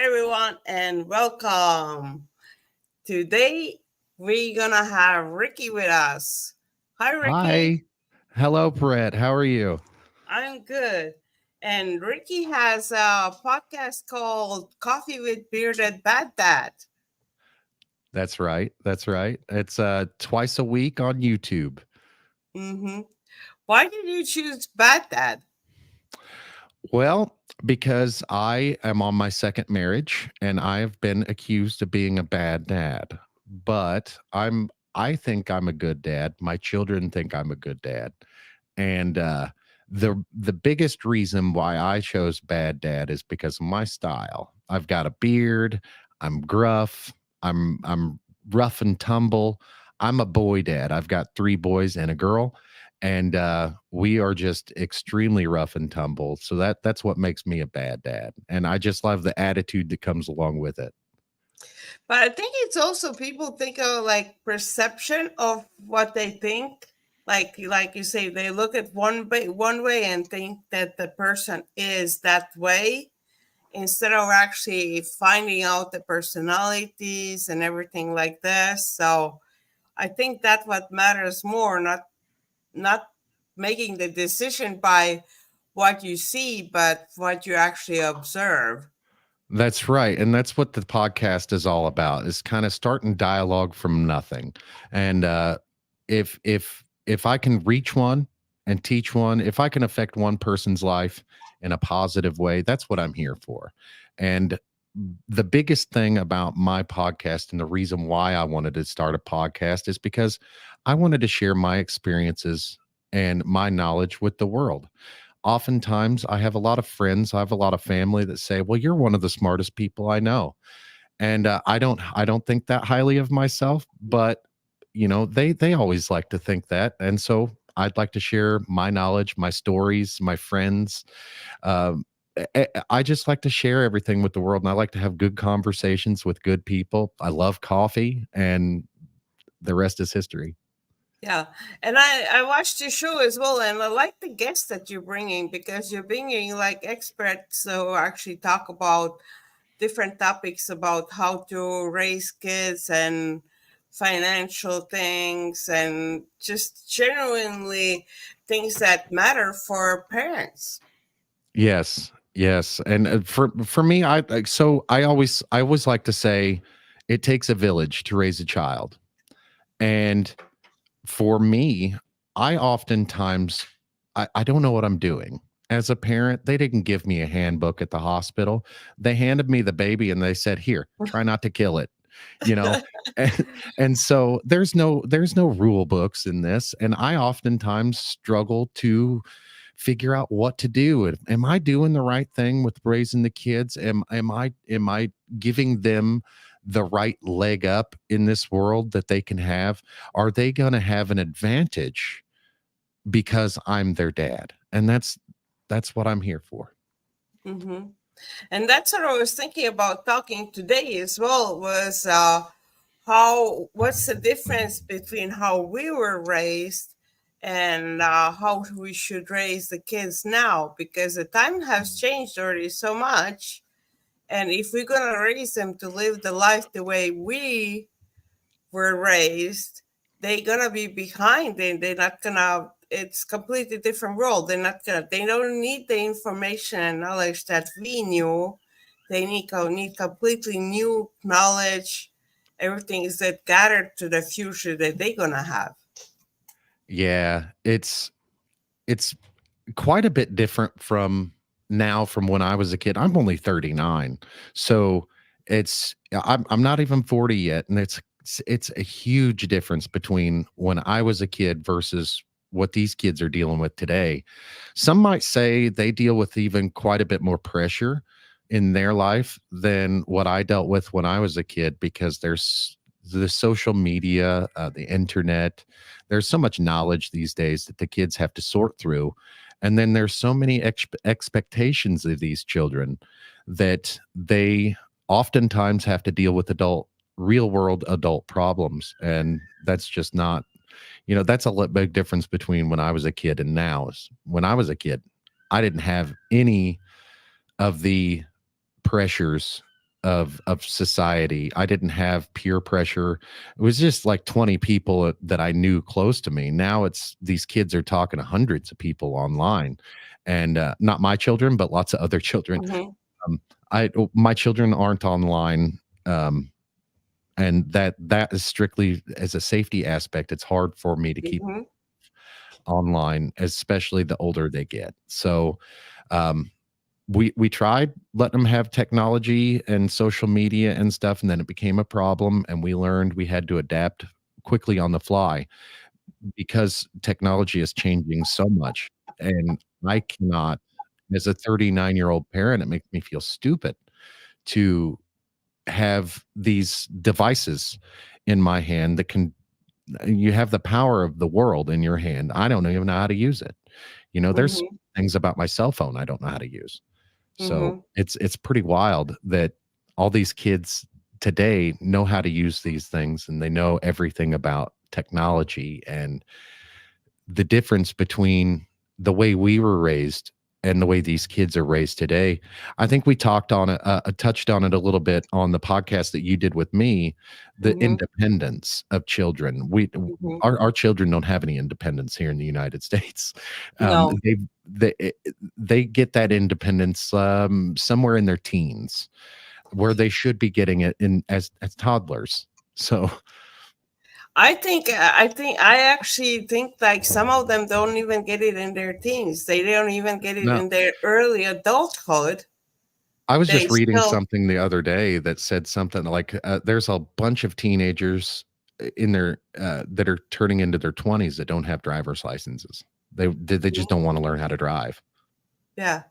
everyone, and welcome. Today, we're gonna have Ricky with us. Hi, Ricky. Hi. Hello, Brett. How are you? I'm good. And Ricky has a podcast called Coffee with Bearded Bad Dad. That's right. That's right. It's twice a week on YouTube. Mm-hmm. Why did you choose Bad Dad? Well, because I am on my second marriage and I have been accused of being a bad dad. But I think I'm a good dad. My children think I'm a good dad. And the biggest reason why I chose bad dad is because of my style. I've got a beard, I'm gruff, I'm rough and tumble. I'm a boy dad. I've got three boys and a girl, and we are just extremely rough and tumble. So that's what makes me a bad dad. And I just love the attitude that comes along with it. But I think it's also people think of like perception of what they think. Like you say, they look at one way and think that the person is that way instead of actually finding out the personalities and everything like this. So I think that what matters more, not making the decision by what you see, but what you actually observe. That's right. And that's what the podcast is all about, is kind of starting dialogue from nothing. And if I can reach one and teach one, if I can affect one person's life in a positive way, that's what I'm here for. And the biggest thing about my podcast and the reason why I wanted to start a podcast is because I wanted to share my experiences and my knowledge with the world. Oftentimes I have a lot of friends, I have a lot of family that say, well, you're one of the smartest people I know. And I don't think that highly of myself, but they always like to think that. And so I'd like to share my knowledge, my stories, my friends. um, I just like to share everything with the world, and I like to have good conversations with good people. I love coffee, and the rest is history. Yeah, and I watched your show as well, and I like the guests that you're bringing because you're bringing like experts who actually talk about different topics about how to raise kids and financial things and just genuinely things that matter for parents. Yes, yes, and for me, I always like to say, it takes a village to raise a child, and for me, I oftentimes I don't know what I'm doing. As a parent, they didn't give me a handbook at the hospital. They handed me the baby and they said, "Here, try not to kill it." You know, and, and so there's no rule books in this, and I oftentimes struggle to figure out what to do. Am I doing the right thing with raising the kids? Am I giving them the right leg up in this world that they can have? Are they going to have an advantage because I'm their dad? And that's what I'm here for. Hmm. And that's what I was thinking about talking today as well was how what's the difference between how we were raised and how we should raise the kids now because the time has changed already so much, and if we're going to raise them to live the life the way we were raised, they're going to be behind and they're not going to, it's completely different world. They don't need the information and knowledge that we knew. They need completely new knowledge. Everything is that gathered to the future that they're gonna have. Yeah, it's quite a bit different from now from when I was a kid. I'm only 39. So I'm not even 40 yet, and it's a huge difference between when I was a kid versus what these kids are dealing with today. Some might say they deal with even quite a bit more pressure in their life than what I dealt with when I was a kid, because there's the social media, the internet. There's so much knowledge these days that the kids have to sort through, and then there's so many expectations of these children that they oftentimes have to deal with real world adult problems. And that's just not, that's a big difference between when I was a kid and now. When I was a kid, I didn't have any of the pressures of society. I didn't have peer pressure. It was just like 20 people that I knew close to me. Now it's these kids are talking to hundreds of people online, and not my children, but lots of other children. Mm-hmm. Um, my children aren't online, um, and that is strictly as a safety aspect. It's hard for me to keep Mm-hmm. online, especially the older they get. So, um, we tried letting them have technology and social media and stuff, and then it became a problem, and we learned we had to adapt quickly on the fly because technology is changing so much. And I cannot, as a 39-year-old parent, it makes me feel stupid to have these devices in my hand that can you have the power of the world in your hand. I don't even know how to use it. There's Mm-hmm. things about my cell phone I don't know how to use. So Mm-hmm. it's pretty wild that all these kids today know how to use these things and they know everything about technology, and the difference between the way we were raised and the way these kids are raised today. I think we talked on it, touched on it a little bit on the podcast that you did with me, the Mm-hmm. independence of children. Mm-hmm. Our children don't have any independence here in the United States. Um, No. they they they get that independence somewhere in their teens, where they should be getting it in as toddlers. So I actually think like some of them don't even get it in their teens. They don't even get it no, in their early adulthood. I was They just reading still, something the other day that said something like, there's a bunch of teenagers in their that are turning into their 20s that don't have driver's licenses. They just Mhm. don't want to learn how to drive. Yeah.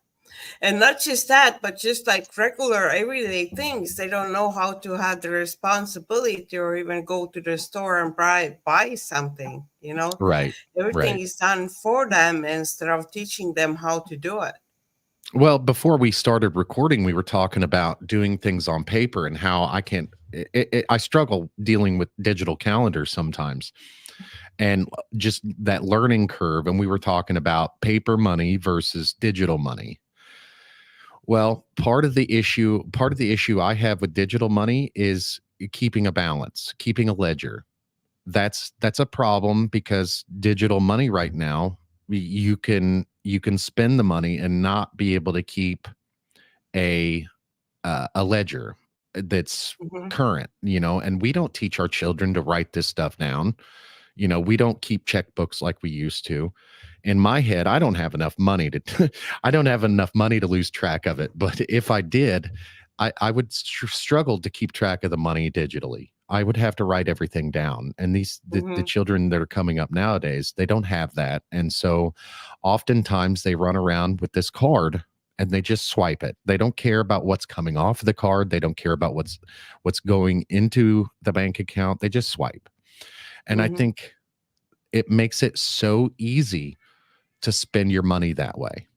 And not just that, but just like regular everyday things. They don't know how to have the responsibility or even go to the store and buy something, you know? Right. Everything Right. is done for them instead of teaching them how to do it. Well, before we started recording, we were talking about doing things on paper and how I can't. I struggle dealing with digital calendars sometimes, and just that learning curve. And we were talking about paper money versus digital money. Well, part of the issue I have with digital money is keeping a balance, keeping a ledger. That's a problem because digital money right now, you can spend the money and not be able to keep a a ledger that's Hmm. current, and we don't teach our children to write this stuff down. We don't keep checkbooks like we used to. In my head, I don't have enough money to I don't have enough money to lose track of it. But if I did, I would struggle to keep track of the money digitally. I would have to write everything down. And the Hmm. children that are coming up nowadays, they don't have that. And so oftentimes they run around with this card and they just swipe it. They don't care about what's coming off the card. They don't care about what's going into the bank account. They just swipe. And I Hmm. think it makes it so easy to spend your money that way.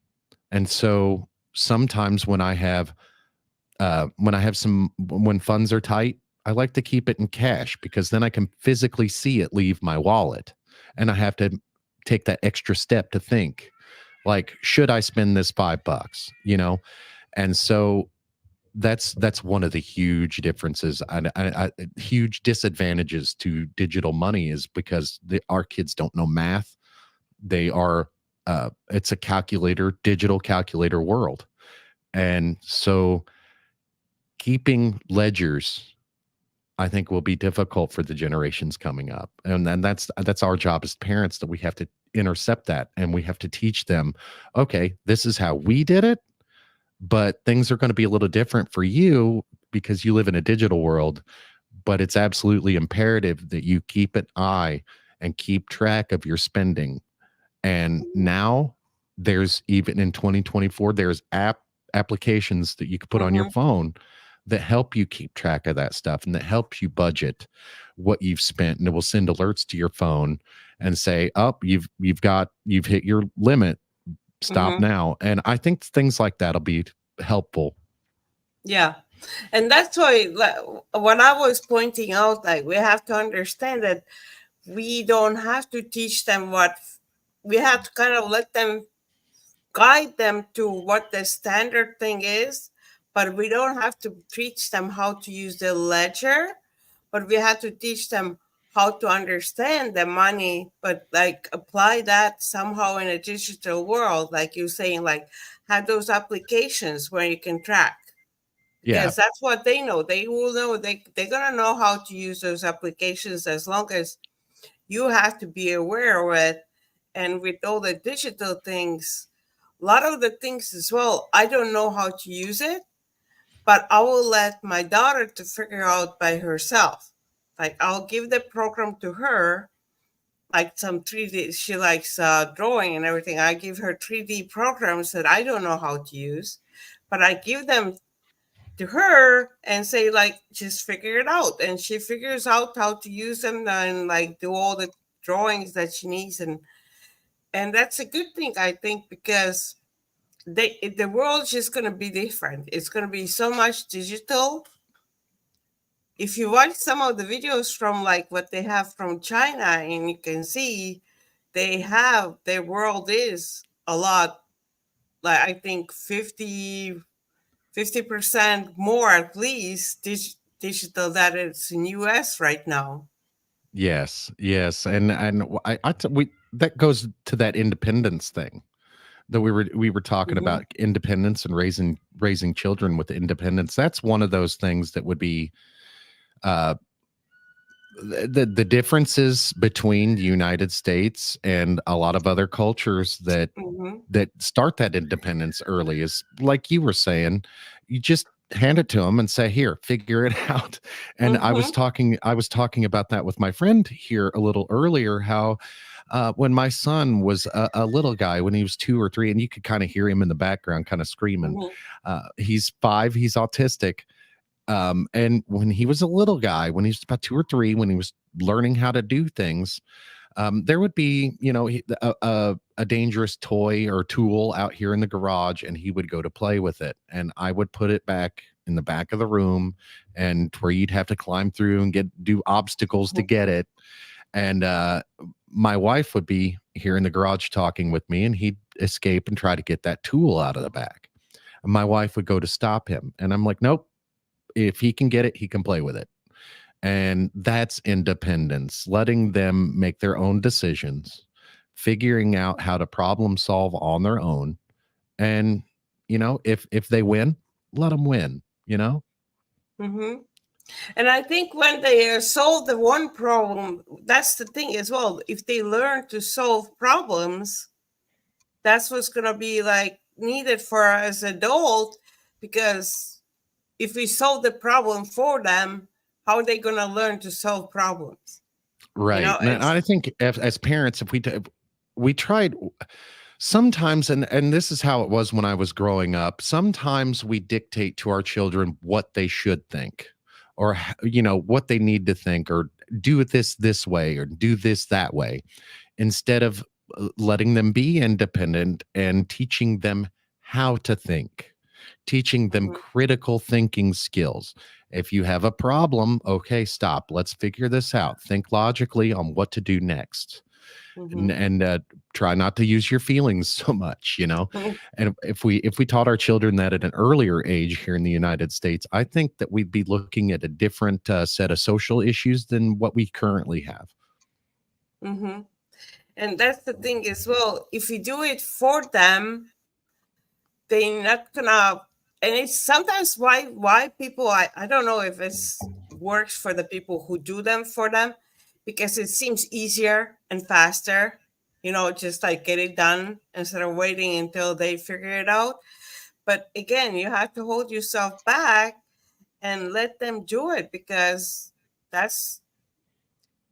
And so sometimes when funds are tight, I like to keep it in cash because then I can physically see it leave my wallet. And I have to take that extra step to think, like, should I spend this $5? And so that's one of the huge differences and huge disadvantages to digital money is because our kids don't know math. They are it's a digital calculator world. And so keeping ledgers, I think, will be difficult for the generations coming up. And then that's our job as parents, that we have to intercept that and we have to teach them, okay, this is how we did it, but things are going to be a little different for you because you live in a digital world. But it's absolutely imperative that you keep an eye and keep track of your spending. And now there's, even in 2024, there's applications that you can put on your Hmm. phone that help you keep track of that stuff and that helps you budget what you've spent, and it will send alerts to your phone and say, "Up, you've hit your limit. Stop Hmm. now." And I think things like that'll be helpful. Yeah. And that's why, like, what I was pointing out, like, we have to understand that we don't have to teach them we have to kind of let them guide them to what the standard thing is, but we don't have to teach them how to use the ledger, but we have to teach them how to understand the money, but like apply that somehow in a digital world, like you're saying, like have those applications where you can track, Yeah. because that's what they know. They will know, they're gonna know how to use those applications, as long as you have to be aware of it. And with all the digital things, a lot of the things as well, I don't know how to use it, but I will let my daughter to figure out by herself. Like I'll give the program to her, like some 3D. She likes drawing and everything. I give her 3D programs that I don't know how to use, but I give them to her and say like just figure it out, and she figures out how to use them and like do all the drawings that she needs. And that's a good thing, I think, because the world's just going to be different. It's going to be so much digital. If you watch some of the videos from like what they have from China, and you can see they have, their world is a lot, like I think 50% more at least digital that it's in US right now. Yes, yes, we that goes to that independence thing that we were talking Mm-hmm. about, independence and raising children with independence. That's one of those things that would be uh the differences between the United States and a lot of other cultures Mm-hmm. that start that independence early is like you were saying, you just hand it to them and say, here, figure it out. And Mm-hmm. I was talking about that with my friend here a little earlier, how when my son was a little guy, when he was 2 or 3, and you could kind of hear him in the background kind of screaming. Mm-hmm. He's 5, he's autistic. And when he was a little guy, when he was about 2 or 3, when he was learning how to do things, there would be, a dangerous toy or tool out here in the garage, and he would go to play with it, and I would put it back in the back of the room, and where you'd have to climb through and do obstacles to get it. And my wife would be here in the garage talking with me, and he'd escape and try to get that tool out of the back. And my wife would go to stop him, and I'm like, nope. If he can get it, he can play with it. And that's independence, letting them make their own decisions, figuring out how to problem solve on their own. And, if they win, let them win, you know? Mm-hmm. And I think when they solve the one problem, that's the thing as well. If they learn to solve problems, that's what's going to be like needed for us as adult, because if we solve the problem for them, how are they going to learn to solve problems? You Right. know, And I think as parents, if we tried sometimes, and this is how it was when I was growing up, sometimes we dictate to our children what they should think, or what they need to think, or do it this way, or do this that way, instead of letting them be independent and teaching them how to think, teaching them mm-hmm, critical thinking skills. If you have a problem, okay, stop, let's figure this out, think logically on what to do next. mm-hmm, And try not to use your feelings so much, and if we taught our children that at an earlier age here in the United States, I think that we'd be looking at a different set of social issues than what we currently have. mm-hmm. And that's the thing as well. If you do it for them, they're not gonna. And it's sometimes why people, I don't know if it's works for the people who do them for them, because it seems easier and faster, just like get it done instead of waiting until they figure it out. But again, you have to hold yourself back and let them do it, because that's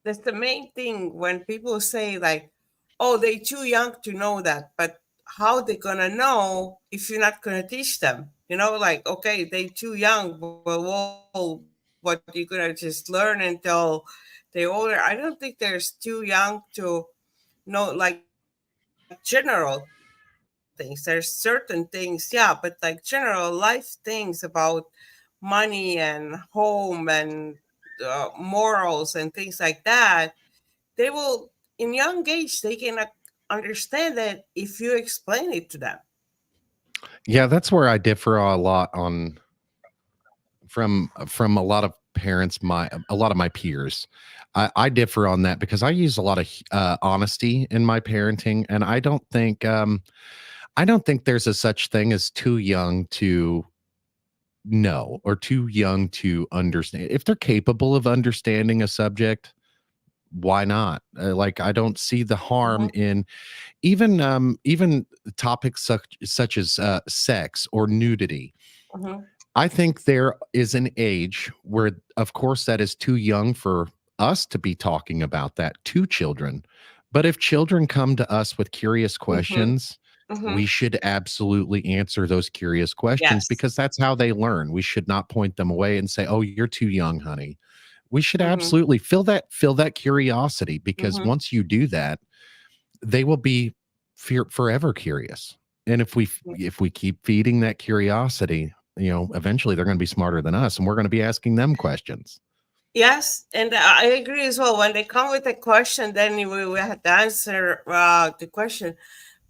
that's the main thing. When people say like, oh, they're too young to know that, but how they gonna know if you're not gonna teach them? Like, okay, they too young, but well, what, you're gonna just learn until they're older? I don't think there's too young to know like general things. There's certain things, yeah, but like general life things about money and home and morals and things like that, they will, in young age, they can understand it if you explain it to them. Yeah, that's where I differ a lot on. from a lot of parents, my a lot of my peers. I differ on that because I use a lot of honesty in my parenting, and I don't think there's a such thing as too young to know or too young to understand. If they're capable of understanding a subject, why not? Like I don't see the harm Mhm. in even topics such as sex or nudity. Mhm. I think there is an age where, of course, that is too young for us to be talking about that to children. But if children come to us with curious Mhm. questions, we Mhm. should absolutely answer those curious questions Yes. because that's how they learn. We should not point them away and say, "Oh, you're too young, honey." We should Mhm. absolutely feel that curiosity because Mhm. once you do that, they will be forever curious. And if we keep feeding that curiosity, eventually they're going to be smarter than us, and we're going to be asking them questions. Yes, and I agree as well. When they come with a question, then we have to answer the question.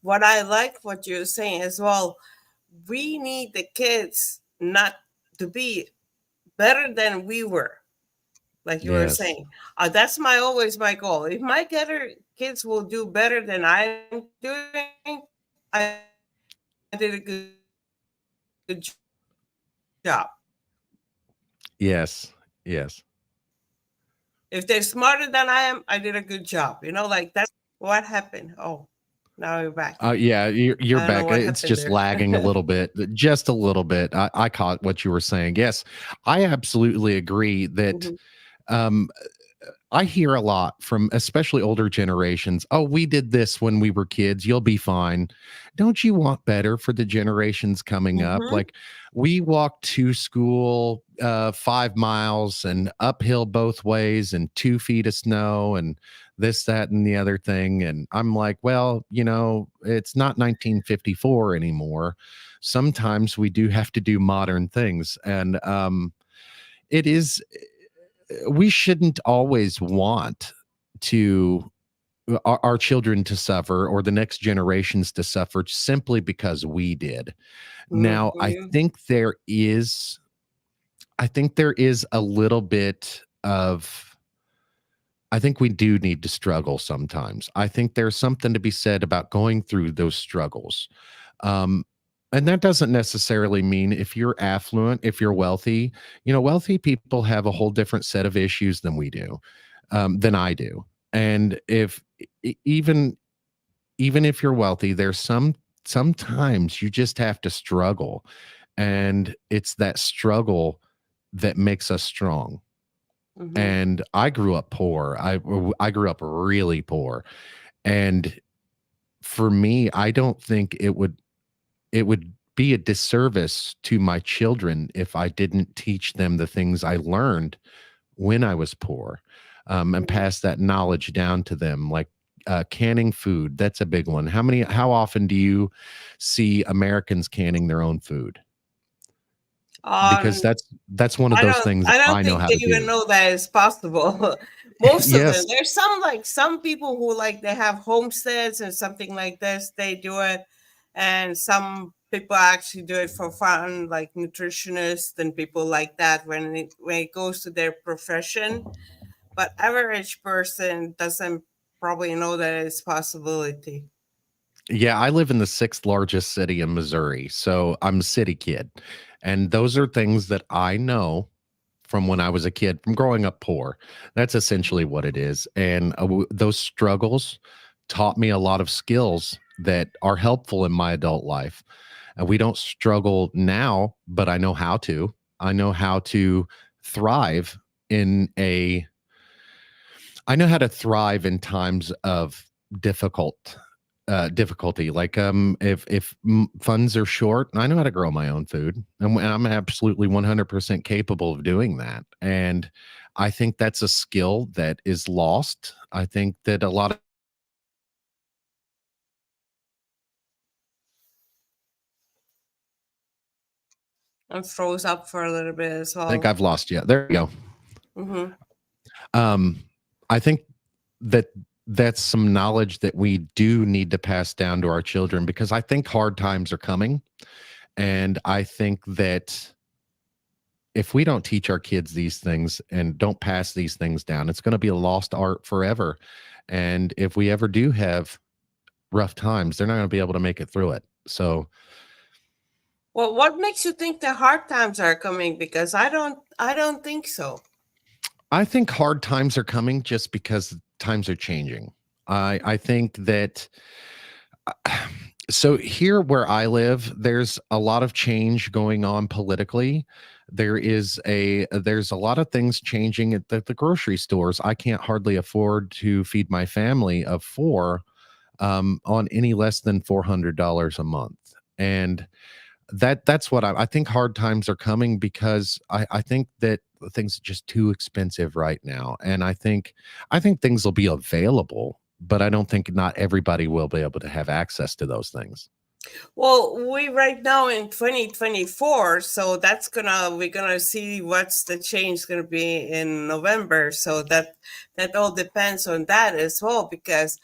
What I like what you're saying as well, we need the kids not to be better than we were, like you were Yes. saying. That's my always my goal. If my kids will do better than I'm doing, I did a good job. Yes. Yes. If they're smarter than I am, I did a good job. That's what happened. Oh, now you're back. Yeah, you're I don't know back. what It's happened just there. lagging a little bit, just a little bit. I caught what you were saying. Yes, I absolutely agree that Mhm. um, I hear a lot from especially older generations. Oh, we did this when we were kids. You'll be fine. Don't you want better for the generations coming up? Mhm. Like we walked to school 5 miles and uphill both ways and 2 feet of snow and this, that, and the other thing. And I'm like, well, it's not 1954 anymore. Sometimes we do have to do modern things. And it is we shouldn't always want to our children to suffer or the next generations to suffer simply because we did. Now, Mhm. I think there is a little bit of I think we do need to struggle sometimes. I think there's something to be said about going through those struggles. Um, and that doesn't necessarily mean if you're affluent, if you're wealthy, wealthy people have a whole different set of issues than we do, than I do. And if even if you're wealthy, there's sometimes you just have to struggle, and it's that struggle that makes us strong. Mhm. And I grew up poor. I grew up really poor, and for me, I don't think it would be a disservice to my children if I didn't teach them the things I learned when I was poor, and Mhm. pass that knowledge down to them. Like canning food, that's a big one. How often do you see Americans canning their own food? Because Um, that's one of I those don't. things I that don't I know think how they to even do. know that it's possible. Most of them. Yes. There's some people who they have homesteads and something like this. They do it, and some people actually do it for fun, like nutritionists and people like that. When it goes to their profession, but average person doesn't probably know that it's possibility. Yeah, I live in the sixth largest city in Missouri, so I'm a city kid. And those are things that I know from when I was a kid, from growing up poor. That's essentially what it is. And those struggles taught me a lot of skills that are helpful in my adult life. And we don't struggle now, but I know how to. I know how to thrive in a I know how to thrive in times of difficulty. Like if funds are short, I know how to grow my own food, and I'm absolutely 100% capable of doing that. And I think that's a skill that is lost. I think that a lot of And froze up for a little bit as I think well. I've lost you. There you go. Hmm. Um, I think that that's some knowledge that we do need to pass down to our children because I think hard times are coming, and I think that if we don't teach our kids these things and don't pass these things down, it's going to be a lost art forever. And if we ever do have rough times, they're not going to be able to make it through it. So Well, what makes you think the hard times are coming? Because I don't think so. I think hard times are coming just because times are changing. I think that so here where I live, there's a lot of change going on politically. There's a lot of things changing at the grocery stores. I can't hardly afford to feed my family of four on any less than $400 a month. And that's what I think hard times are coming because I think that things are just too expensive right now. And I think things will be available, but I don't think not everybody will be able to have access to those things. Well, we right now in 2024, so we're gonna see what's the change gonna be in November. So that all depends on that as well, because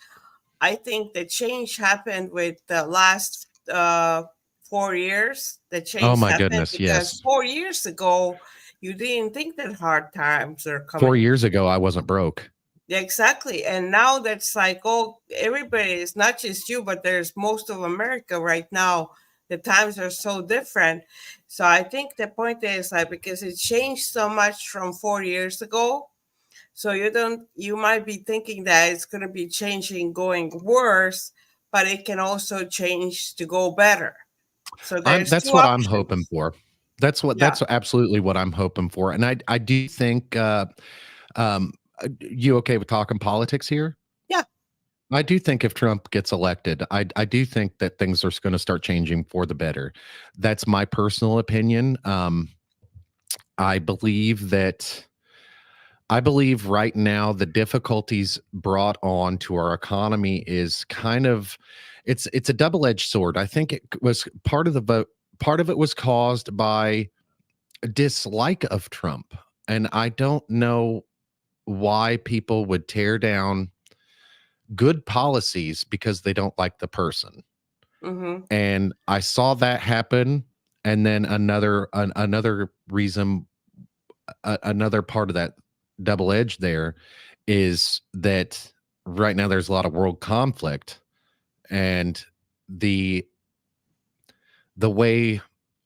I think the change happened with the last 4 years. The Oh change my happened goodness, because yes. 4 years ago you didn't think that hard times are 4 coming. years ago I wasn't broke. Yeah, exactly. And now that's like, oh, everybody, it's not just you, but there's most of America right now. The times are so different. So I think the point is like, because it changed so much from 4 years ago. So you might be thinking that it's going to be changing going worse, but it can also change to go better. So I'm there's That's two what I'm hoping options. for. Yeah. That's absolutely what I'm hoping for. And I do think um you okay with talking politics here? Yeah. I do think if Trump gets elected, I do think that things are going to start changing for the better. That's my personal opinion. I believe that I believe right now the difficulties brought on to our economy is kind of it's a double-edged sword. I think it was part of the vote. Part of it was caused by a dislike of Trump, and I don't know why people would tear down good policies because they don't like the person. Mm-hmm. And I saw that happen, and then another reason, another part of that double edge there is that right now there's a lot of world conflict, and the the way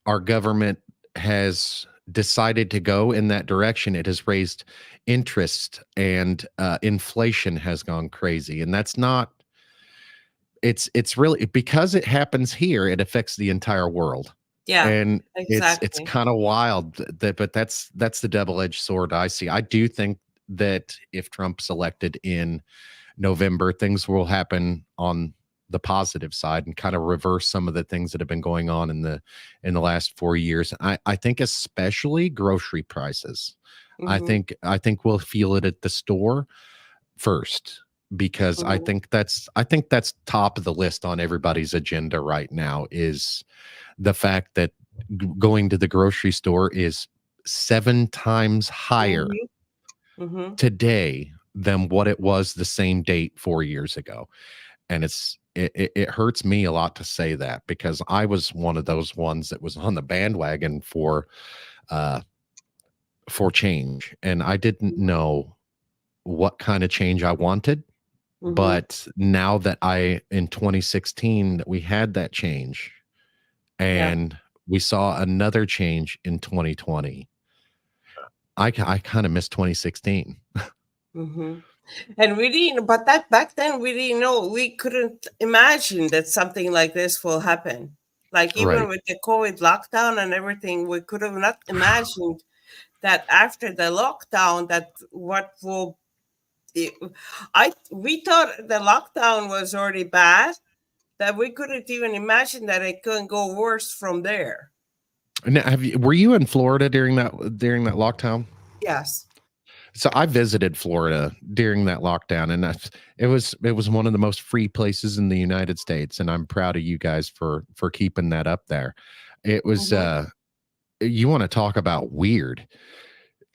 our government has decided to go in that direction, it has raised interest, and inflation has gone crazy, and that's not it's really because it happens here, it affects the entire world. Yeah, And it's exactly. kind of wild that, but that's the double-edged sword I see. I do think that if Trump's elected in November, things will happen on the positive side and kind of reverse some of the things that have been going on in the last 4 years. I think especially grocery prices. Mm-hmm. I think we'll feel it at the store first because Mm-hmm. I think that's top of the list on everybody's agenda right now is the fact that going to the grocery store is 7 times higher Mm-hmm. Mm-hmm. today than what it was the same date 4 years ago. And it hurts me a lot to say that because I was one of those ones that was on the bandwagon uh for change, and I didn't know what kind of change I wanted. Mm-hmm. But now that I in 2016 that we had that change Yeah. and we saw another change in 2020, I kind of miss 2016. Mm-hmm. And we didn't, but that back then we didn't know, we couldn't imagine that something like this will happen. Like even Right. with the COVID lockdown and everything, we could have not imagined that after the lockdown, that what will it, I we thought the lockdown was already bad, that we couldn't even imagine that it couldn't go worse from there. Now, were you in Florida during that lockdown? Yes. So I visited Florida during that lockdown, and it was one of the most free places in the United States, and I'm proud of you guys for keeping that up there. It was Mm-hmm. you want to talk about weird.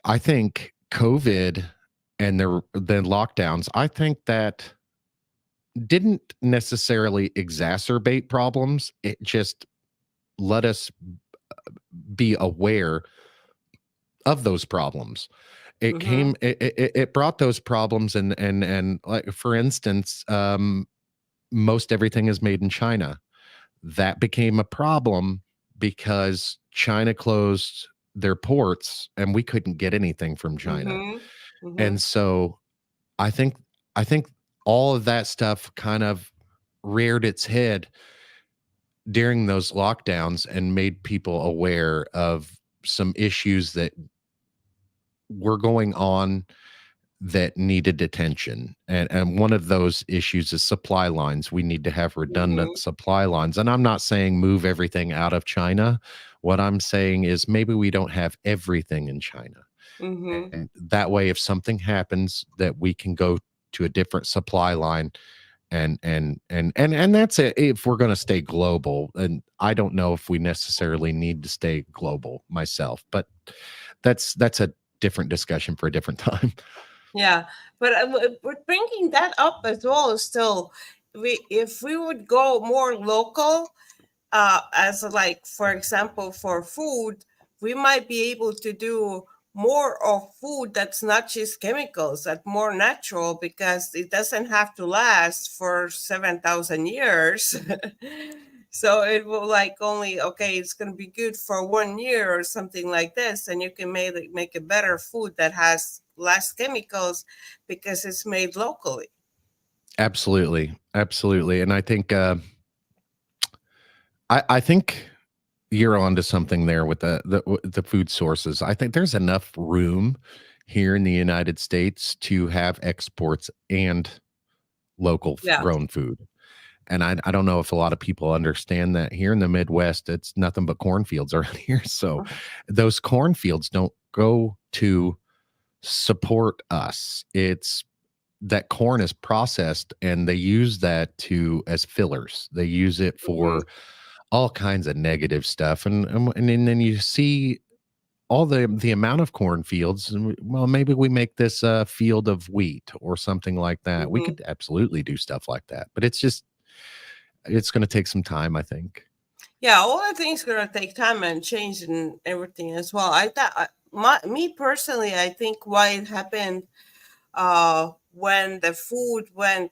I think COVID and the lockdowns, I think that didn't necessarily exacerbate problems. It just let us be aware of those problems. It Mm-hmm. came it brought those problems, and like for instance, most everything is made in China. That became a problem because China closed their ports and we couldn't get anything from China. Mm-hmm. Mm-hmm. And so I think I think all of that stuff kind of reared its head during those lockdowns and made people aware of some issues that were going on that needed attention. And one of those issues is supply lines. We need to have redundant Mm-hmm. supply lines. And I'm not saying move everything out of China. What I'm saying is maybe we don't have everything in China. Mm-hmm. And that way, if something happens, that we can go to a different supply line. And that's it if we're going to stay global. And I don't know if we necessarily need to stay global myself, but that's a different discussion for a different time. Yeah, but we're bringing that up as well. Still, we if we would go more local, as like for example for food, we might be able to do more of food that's not just chemicals, that more natural because it doesn't have to last for 7,000 years. So it will like only okay, it's going to be good for 1 year or something like this, and you can make a better food that has less chemicals because it's made locally. Absolutely, absolutely, and I think you're onto something there with the food sources. I think there's enough room here in the United States to have exports and local Yeah. grown food. And I don't know if a lot of people understand that here in the Midwest, it's nothing but cornfields around here. So those cornfields don't go to support us. It's that corn is processed and they use that to as fillers. They use it Hmm. for all kinds of negative stuff. And then you see all the amount of cornfields. And well, maybe we make this a field of wheat or something like that. We Hmm. could absolutely do stuff like that, but it's going to take some time, I think. Yeah, all the things gonna take time and change and everything as well. I thought, me personally, I think why it happened, when the food went,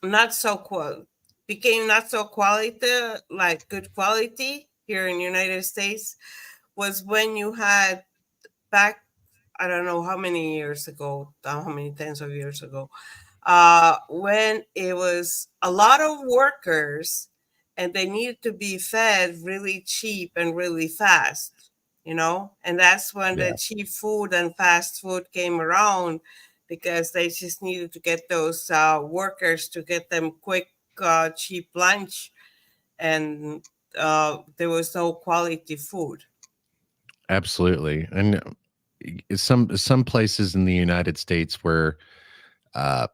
not so became not so quality, like good quality here in the United States, was when you had back, I don't know how many years ago, how many tens of years ago, when it was a lot of workers and they needed to be fed really cheap and really fast, and that's when the Yeah, cheap food and fast food came around because they just needed to get those workers to get them quick, cheap lunch, and there was no quality food. absolutely. And some places in the United States where uh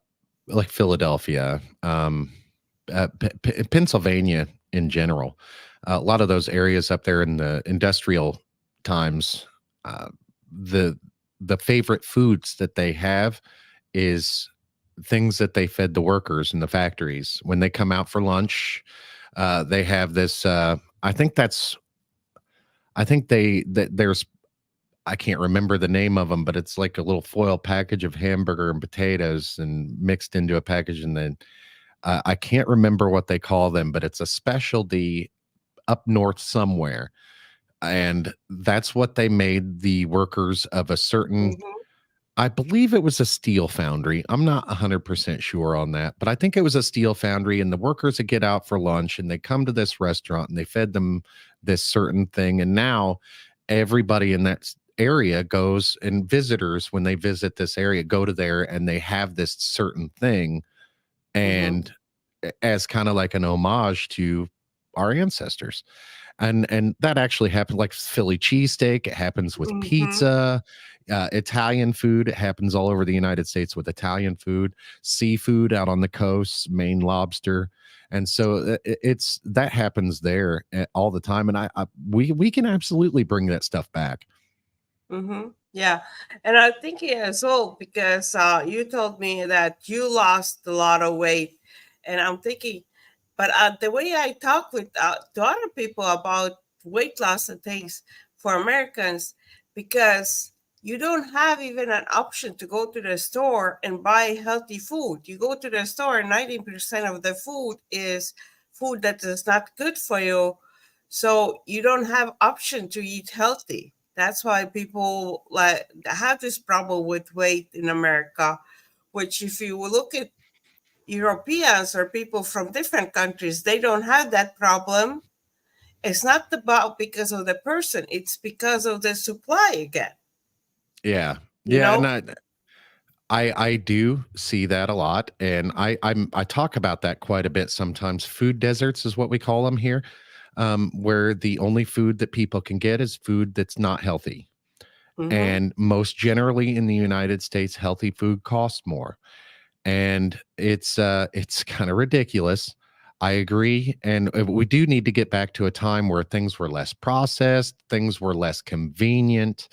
like Philadelphia, Pennsylvania in general, a lot of those areas up there in the industrial times, uh, the the favorite foods that they have is things that they fed the workers in the factories when they come out for lunch. They have this. I think there's I can't remember the name of them, but it's like a little foil package of hamburger and potatoes and mixed into a package, and then I can't remember what they call them, but it's a specialty up north somewhere, and that's what they made the workers of a certain. Hmm. I believe it was a steel foundry. I'm not 100% sure on that, but I think it was a steel foundry. And the workers would get out for lunch and they come to this restaurant and they fed them this certain thing. And now everybody in that area goes, and visitors, when they visit this area, go to there and they have this certain thing. Hmm. And as kind of like an homage to our ancestors. And that actually happened like Philly cheesesteak. It happens with Hmm. pizza, Italian food. It happens all over the United States with Italian food, seafood out on the coast, Maine lobster. And so it's that happens there all the time. And we can absolutely bring that stuff back. Mm-hmm. Yeah. And I'm thinking as well because you told me that you lost a lot of weight. And I'm thinking, but the way I talk with to other people about weight loss and things for Americans, because you don't have even an option to go to the store and buy healthy food. You go to the store, and 90% of the food is food that is not good for you. So you don't have option to eat healthy. That's why people like have this problem with weight in America, which if you look at Europeans or people from different countries, they don't have that problem. It's not about because of the person, it's because of the supply again, Yeah. you Yeah, and know? I do see that a lot, and I talk about that quite a bit sometimes. Food deserts is what we call them here, where the only food that people can get is food that's not healthy. Mm-hmm. And most generally in the United States, healthy food costs more. And it's kind of ridiculous. I agree, and we do need to get back to a time where things were less processed, things were less convenient.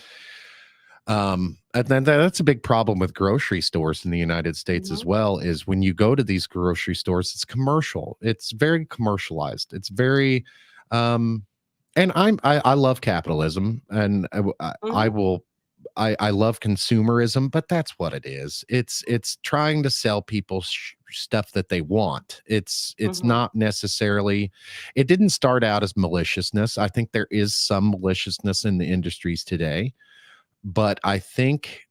And then that's a big problem with grocery stores in the United States as Mm-hmm. well. Is when you go to these grocery stores, it's commercial. It's very commercialized. It's very, um, and I love capitalism, and I Mm-hmm. will I love consumerism, but that's what it is. It's trying to sell people stuff that they want. It's Mm-hmm. not necessarily. It didn't start out as maliciousness. I think there is some maliciousness in the industries today, but I think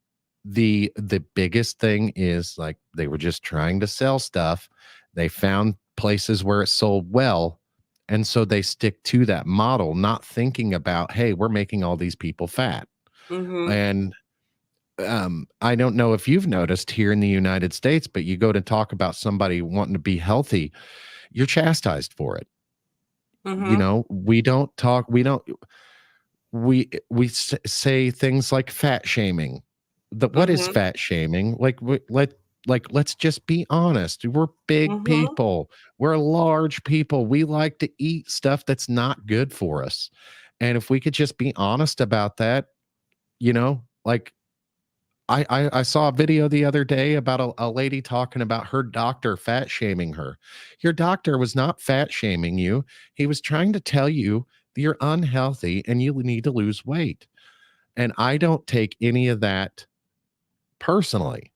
the biggest thing is like they were just trying to sell stuff. They found places where it sold well, and so they stick to that model, not thinking about, hey, we're making all these people fat. Mm-hmm. And I don't know if you've noticed here in the United States, but you go to talk about somebody wanting to be healthy, you're chastised for it. You Mm-hmm. know, we say things like fat shaming. What is Mm-hmm. fat shaming? Let's just be honest. We're big Mm-hmm. people. We're large people. We like to eat stuff that's not good for us. And if we could just be honest about that, like I saw a video the other day about a lady talking about her doctor fat shaming her. Your doctor was not fat shaming you. He was trying to tell you that you're unhealthy and you need to lose weight. And I don't take any of that personally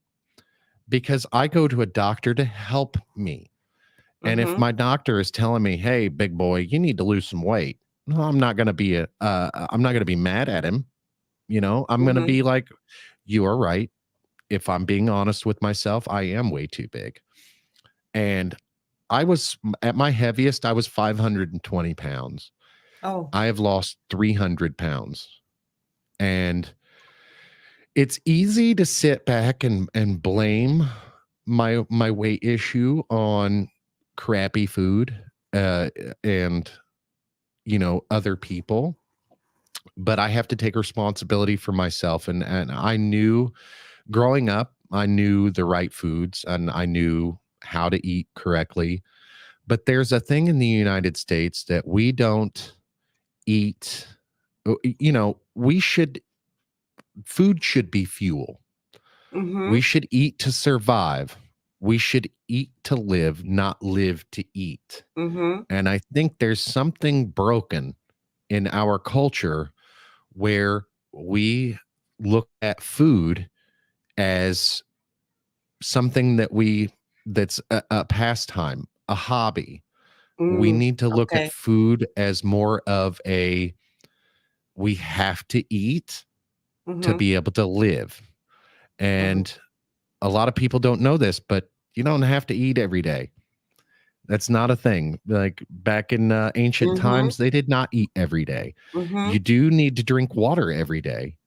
because I go to a doctor to help me. And if Mm-hmm. my doctor is telling me, "Hey, big boy, you need to lose some weight," no, I'm not going to be mad at him. I'm going to Mm-hmm. be like, "You are right. If I'm being honest with myself, I am way too big." And I was at my heaviest, I was 520 pounds. Oh. I have lost 300 pounds. And it's easy to sit back and blame my weight issue on crappy food uh, and other people, but I have to take responsibility for myself. And I knew growing up, I knew the right foods and I knew how to eat correctly. But there's a thing in the United States that we don't eat. We should, food should be fuel. Mm-hmm. We should eat to survive. We should eat to live, not live to eat. Mm-hmm. And I think there's something broken in our culture where we look at food as something that's a pastime, a hobby. We Mm. need to look at Okay. food as more of we have to eat to Mm-hmm. be able to live. Mm-hmm. And a lot of people don't know this, but you don't have to eat every day. That's not a thing. Like back in ancient Mm-hmm. times, they did not eat every day. Mm-hmm. You do need to drink water every day,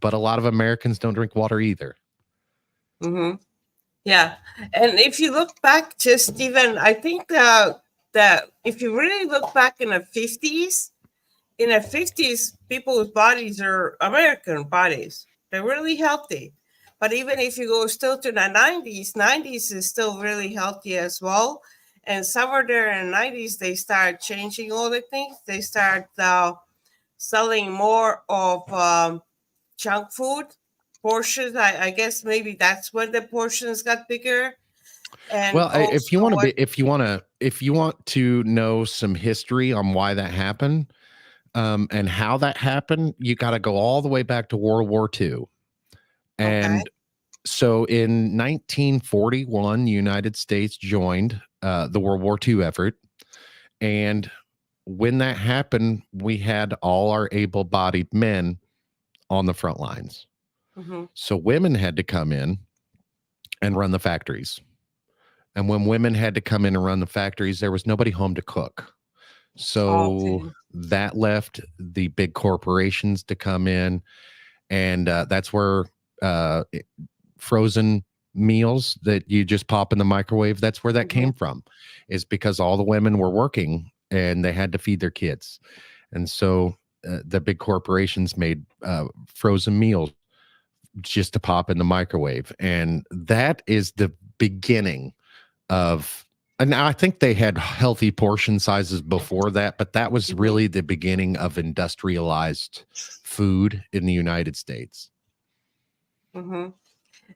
but a lot of Americans don't drink water either. Mm-hmm. Yeah. And if you look back, just even, I think that if you really look back in the 50s, people's bodies are American bodies. They're really healthy. But even if you go still to the 90s is still really healthy as well. And somewhere there in the 90s, they start changing all the things. They start selling more of junk food portions. I guess maybe that's when the portions got bigger. And Well, if you also want to what? be, if you want to know some history on why that happened, And how that happened, you got to go all the way back to World War II. Okay. And so in 1941, the United States joined the World War II effort. And when that happened, we had all our able bodied men on the front lines. Mm-hmm. So women had to come in and run the factories. And when women had to come in and run the factories, there was nobody home to cook. So Okay. that left the big corporations to come in. And that's where uh, frozen meals that you just pop in the microwave, that's where that Mm-hmm. came from, is because all the women were working and they had to feed their kids. And so the big corporations made frozen meals just to pop in the microwave. And that is the beginning of, and I think they had healthy portion sizes before that, but that was Mm-hmm. really the beginning of industrialized food in the United States. Mm-hmm.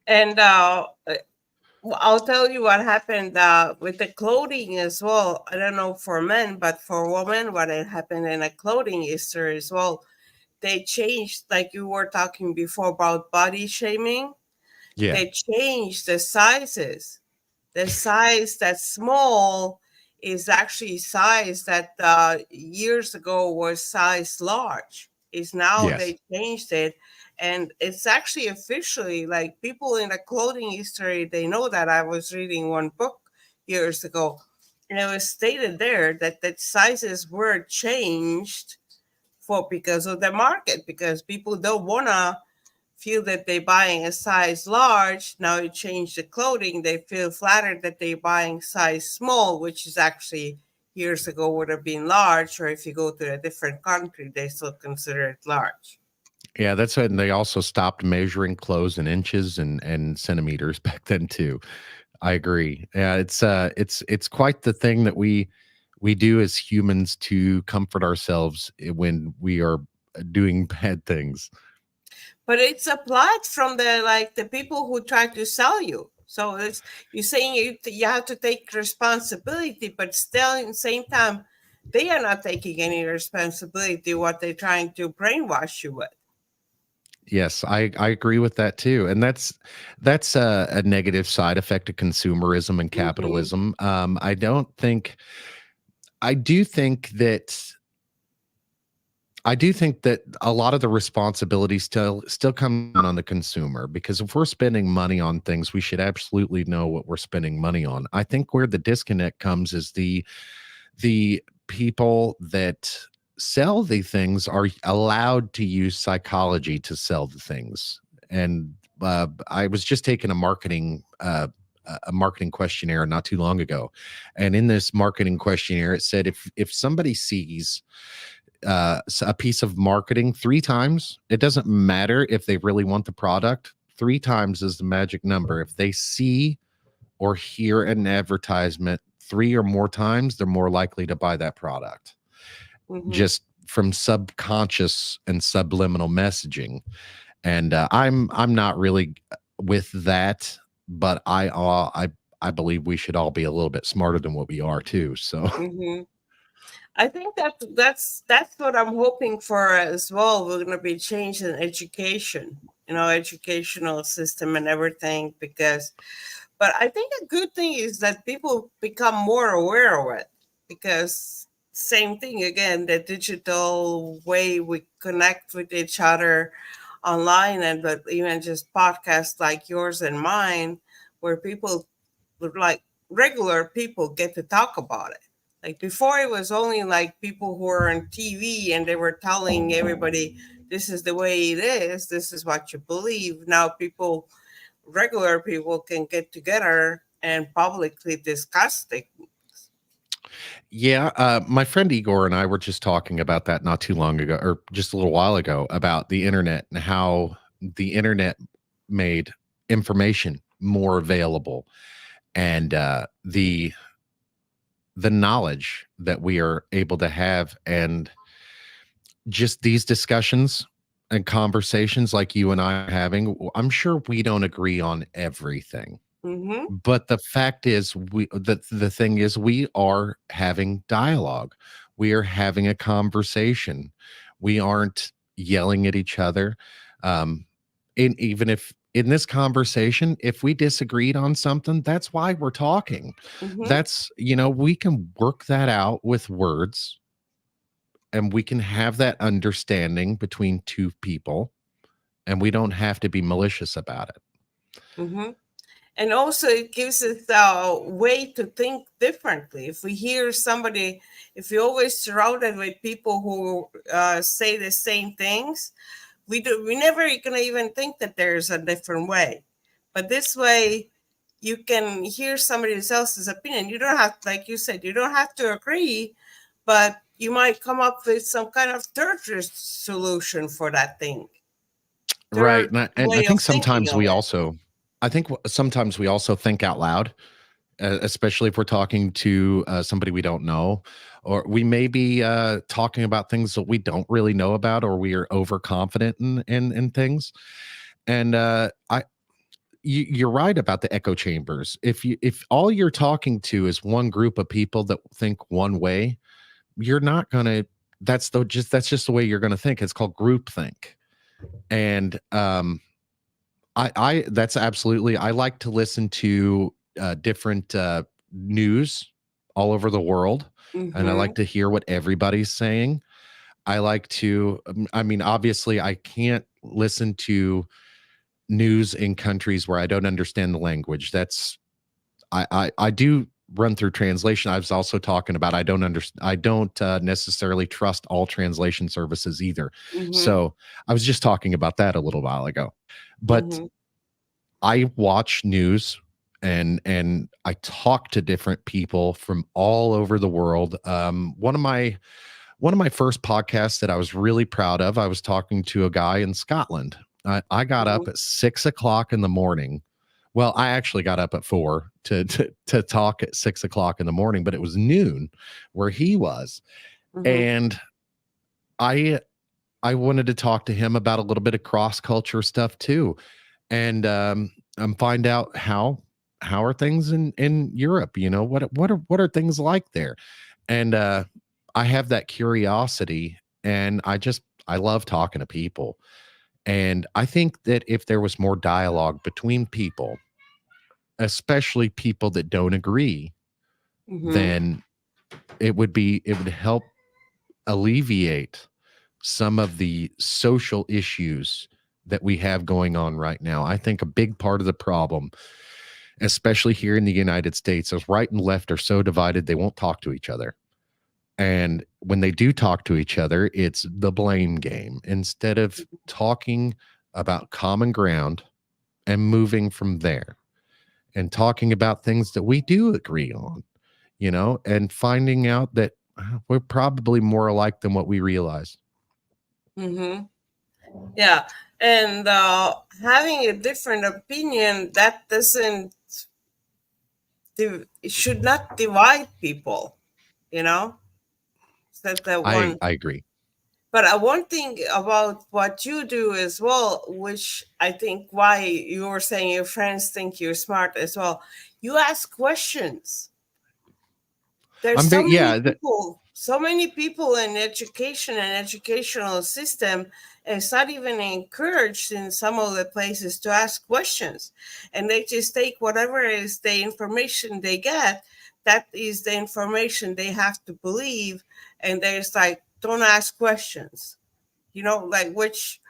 And well, I'll tell you what happened with the clothing as well. I don't know for men, but for women, what had happened in the clothing history as well. They changed, like you were talking before about body shaming. Yeah. They changed the sizes. The size that's small is actually size that years ago was size large. Is now Yes. they changed it, and it's actually officially like people in the clothing history they know that. I was reading one book years ago, and it was stated there that sizes were changed for because of the market, because people don't wanna feel that they're buying a size large. Now you change the clothing, they feel flattered that they're buying size small, which is actually years ago would have been large, or if you go to a different country, they still consider it large. Yeah, that's it. And they also stopped measuring clothes in inches and centimeters back then too. I agree. Yeah, it's quite the thing that we do as humans to comfort ourselves when we are doing bad things. But it's applied from the like the people who try to sell you. So it's you're saying you have to take responsibility, but still in the same time, they are not taking any responsibility what they're trying to brainwash you with. Yes, I agree with that too, and that's a negative side effect of consumerism and Mm-hmm. capitalism. I don't think I do think that I do think that a lot of the responsibility still comes down on the consumer, because if we're spending money on things, we should absolutely know what we're spending money on. I think where the disconnect comes is the people that sell the things are allowed to use psychology to sell the things. And I was just taking a marketing questionnaire not too long ago, and in this marketing questionnaire, it said if somebody sees a piece of marketing three times, it doesn't matter if they really want the product. Three times is the magic number. If they see or hear an advertisement three or more times, they're more likely to buy that product, Mm-hmm. just from subconscious and subliminal messaging. And I'm not really with that, but I believe we should all be a little bit smarter than what we are too. So Mm-hmm. I think that that's what I'm hoping for as well. We're going to be changing education, educational system and everything. Because, but I think a good thing is that people become more aware of it. Because same thing again, the digital way we connect with each other online, and but even just podcasts like yours and mine, where people like regular people get to talk about it. Like before, it was only like people who were on TV and they were telling everybody, this is the way it is, this is what you believe. Now, regular people, can get together and publicly discuss things. yeah, my friend Igor and I were just talking about that not too long ago, or just a little while ago, about the internet and how the internet made information more available, and the knowledge that we are able to have, and just these discussions and conversations like you and I are having. I'm sure we don't agree on everything, Mm-hmm. but the fact is, the thing is, we are having dialogue. We are having a conversation. We aren't yelling at each other. Um, and even if in this conversation, if we disagreed on something, that's why we're talking. Mm-hmm. That's, we can work that out with words, and we can have that understanding between two people, and we don't have to be malicious about it. Mm-hmm. And also, it gives us a way to think differently. If we hear somebody, if you're always surrounded with people who say the same things, we never gonna even think that there's a different way. But this way, you can hear somebody else's opinion. You don't have, like you said, you don't have to agree, but you might come up with some kind of third solution for that thing, Right. third And I way of think thinking sometimes of we it. also, I think sometimes we also think out loud, especially if we're talking to somebody we don't know, or we may be talking about things that we don't really know about, or we are overconfident in things. And you're right about the echo chambers. If all you're talking to is one group of people that think one way, you're not gonna. That's just the way you're gonna think. It's called groupthink. And I that's absolutely. I like to listen to different news all over the world, and I like Mm-hmm. to hear what everybody's saying. I like to. I mean, obviously, I can't listen to news in countries where I don't understand the language. That's I do run through translation. I was also talking about I don't necessarily trust all translation services either. Mm-hmm. So I was just talking about that a little while ago. But Mm-hmm. I watch news, and I talk to different people from all over the world. One of my first podcasts that I was really proud of, I was talking to a guy in Scotland. I got up at 6 o'clock in the morning. Well, I actually got up at four to talk at 6 o'clock in the morning, but it was noon where he was, Mm-hmm. and I I wanted to talk to him about a little bit of cross culture stuff too, and find out how are things in Europe. What are things like there, and I have that curiosity, and I love talking to people, and I think that if there was more dialogue between people, especially people that don't agree, Mm-hmm. then it would help alleviate some of the social issues that we have going on right now. I think a big part of the problem, especially here in the United States, is right and left are so divided they won't talk to each other. And when they do talk to each other, it's the blame game instead of talking about common ground and moving from there and talking about things that we do agree on, and finding out that we're probably more alike than what we realize. Mm-hmm. Yeah, and having a different opinion that doesn't it should not divide people. You know, that I one. I agree. But one thing about what you do as well, which I think why you were saying your friends think you're smart as well, you ask questions. There's I'm very yeah. so many people in education and educational system, and it's not even encouraged in some of the places to ask questions, and they just take whatever is the information they get. That is the information they have to believe, and there's like, don't ask questions, like, which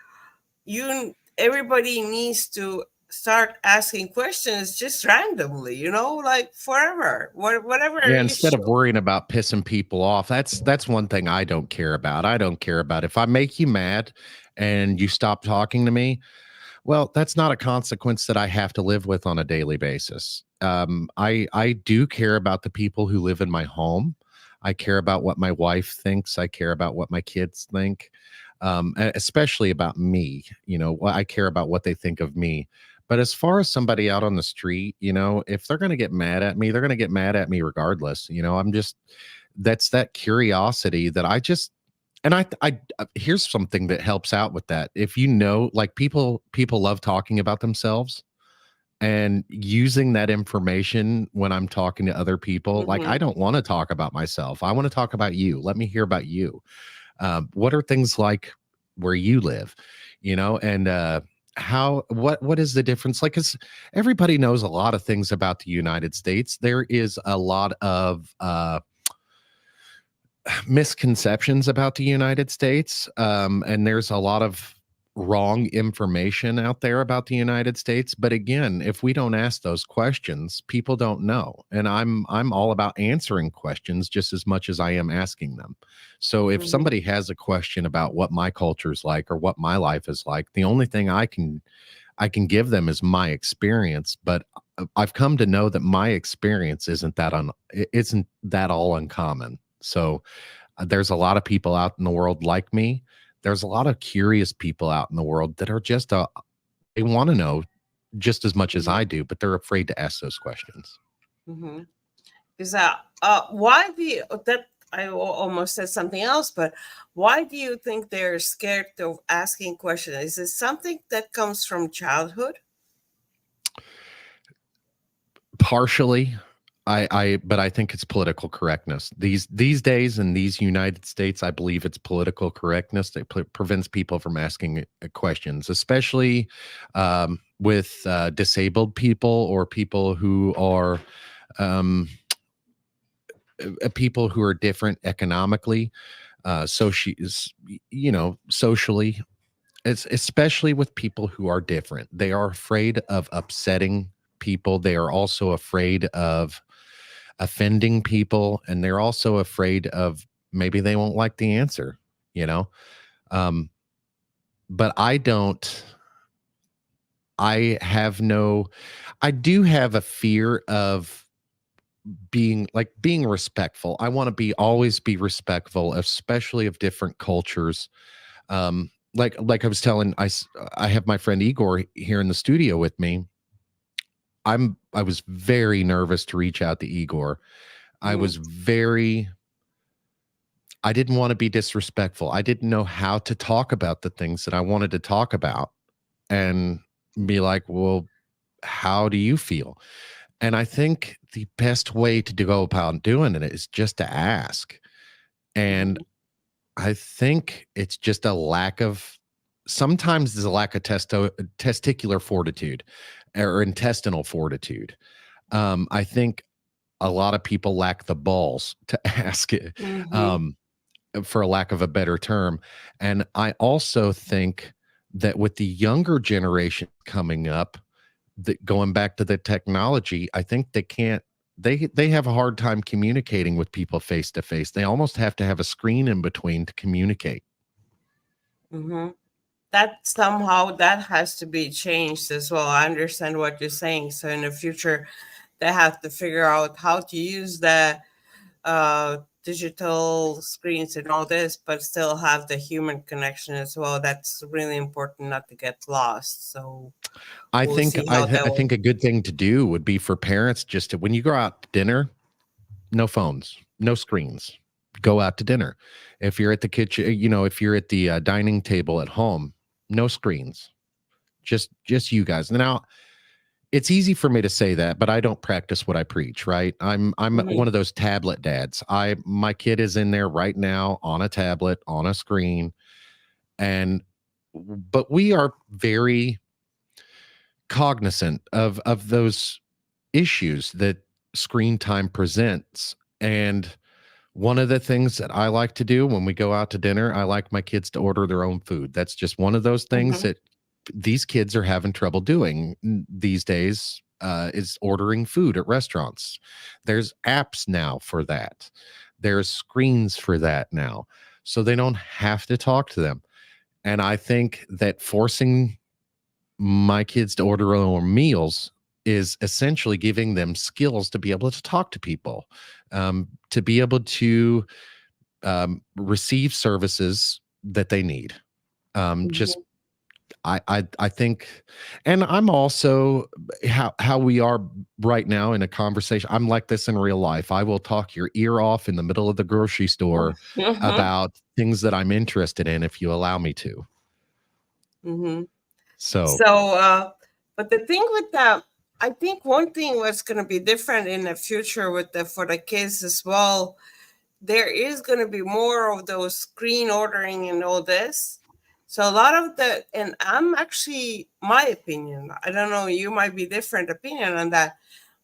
you everybody needs to start asking questions just randomly, like forever, whatever Yeah, instead of issue. worrying about pissing people off, that's one thing I don't care about. I don't care about if I make you mad and you stop talking to me. Well, that's not a consequence that I have to live with on a daily basis. I do care about the people who live in my home. I care about what my wife thinks. I care about what my kids think, especially about me. I care about what they think of me. But as far as somebody out on the street, if they're going to get mad at me, they're going to get mad at me regardless. That's that curiosity that I just and here's something that helps out with that. If like people love talking about themselves, and using that information when I'm talking to other people. Like, I Mm-hmm. don't want to talk about myself. I want to talk about you. Let me hear about you. What are things like where you live, and what is the difference? Like, because everybody knows a lot of things about the United States. There is a lot of misconceptions about the United States, and there's a lot of wrong information out there about the United States. But again, if we don't ask those questions, people don't know. And I'm all about answering questions just as much as I am asking them. So if Mm-hmm. somebody has a question about what my culture is like or what my life is like, the only thing I can give them is my experience. But I've come to know that my experience isn't that all uncommon. So there's a lot of people out in the world like me. There's a lot of curious people out in the world that are they want to know just as much as Mm-hmm. I do, but they're afraid to ask those questions. Mm-hmm. Is that why do you that almost said something else, but why do you think they're scared of asking questions? Is it something that comes from childhood? Partially, but I think it's political correctness. These days in these United States, I believe it's political correctness that prevents people from asking questions, especially with disabled people or people who are um, people who are different economically, socially. It's especially with people who are different. They are afraid of upsetting people. They are also afraid of offending people, and they're also afraid of maybe they won't like the answer, you know. Um, but I don't. I have no. I do have a fear of being respectful. I want to be always be respectful, especially of different cultures. Like I was telling, I have my friend Igor here in the studio with me. I was very nervous to reach out to Igor. I Mm-hmm. was very I didn't want to be disrespectful. I didn't know how to talk about the things that I wanted to talk about and be like, "Well, how do you feel?" And I think the best way to go about doing it is just to ask. And Mm-hmm. I think it's just a lack of sometimes there's a lack of testicular fortitude or intestinal fortitude. I think a lot of people lack the balls to ask it, Mm-hmm. um, for a lack of a better term. And I also think that with the younger generation coming up, that going back to the technology, I think they can't. They have a hard time communicating with people face to face. They almost have to have a screen in between to communicate. Mm-hmm. That somehow that has to be changed as well. I understand what you're saying. So in the future, they have to figure out how to use the digital screens and all this, but still have the human connection as well. That's really important not to get lost. So I we'll think see I, how th- that I will. think a good thing to do would be for parents just to when you go out to dinner, no phones, no screens. Go out to dinner. If you're at the kitchen, if you're at the dining table at home, no screens. Just you guys. Now, it's easy for me to say that, but I don't practice what I preach, right? I'm one Mhm. of those tablet dads. My kid is in there right now on a tablet, on a screen, and but we are very cognizant of those issues that screen time presents. And one of the things that I like to do when we go out to dinner, I like my kids to order their own food. That's just one of those things Mhm. that these kids are having trouble doing these days. Is ordering food at restaurants. There's apps now for that. There's screens for that now, so they don't have to talk to them. And I think that forcing my kids to order their own meals is essentially giving them skills to be able to talk to people, to be able to receive services that they need. Just Mhm. I think, and I'm also how we are right now in a conversation. I'm like this in real life. I will talk your ear off in the middle of the grocery store Mhm. about things that I'm interested in if you allow me to. Mhm. So So, but the thing with that. I think one thing what's going to be different in the future with the for the kids as well, there is going to be more of those screen ordering and all this. So a lot of the, and I'm actually, my opinion, I don't know, you might be different opinion on that.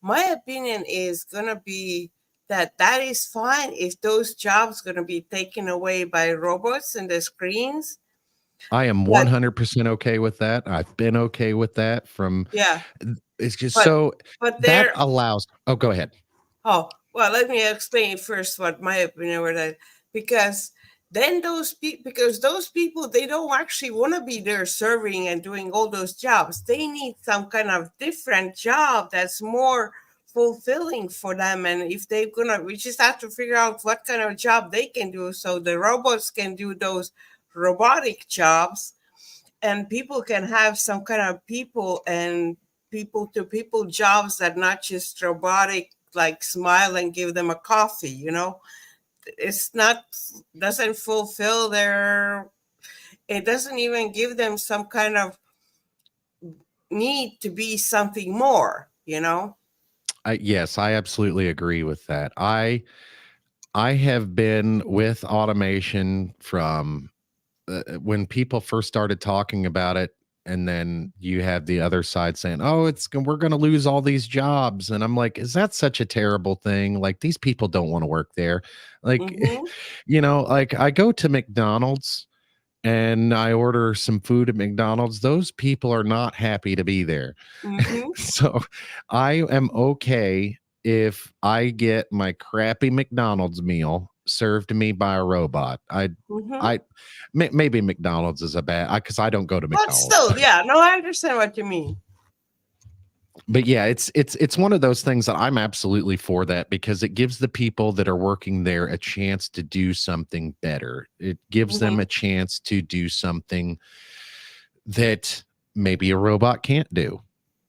My opinion is going to be that that is fine if those jobs going to be taken away by robots and the screens. I am But 100% okay with that. I've been okay with that from yeah, it's just but so but that there. allows oh, go ahead. Oh, well, let me explain first what my opinion were that, because then those people, because those people, they don't actually want to be there serving and doing all those jobs. They need some kind of different job that's more fulfilling for them. And if they're gonna, we just have to figure out what kind of job they can do so the robots can do those robotic jobs, and people can have some kind of people and people to people jobs that not just robotic, like smile and give them a coffee, it's not, doesn't fulfill their, it doesn't even give them some kind of need to be something more. Yes, I absolutely agree with that. I have been with automation from when people first started talking about it, and then you had the other side saying, "Oh, we're going to lose all these jobs," and I'm like, "Is that such a terrible thing? Like these people don't want to work there." Like, Mm-hmm. like I go to McDonald's and I order some food at McDonald's. Those people are not happy to be there. Mm-hmm. So I am okay if I get my crappy McDonald's meal served to me by a robot. Mm-hmm. I maybe McDonald's is a bad because I don't go to But McDonald's, still, yeah, no, I understand what you mean. but yeah, it's one of those things that I'm absolutely for that because it gives the people that are working there a chance to do something better. It gives them Mm-hmm. a chance to do something that maybe a robot can't do,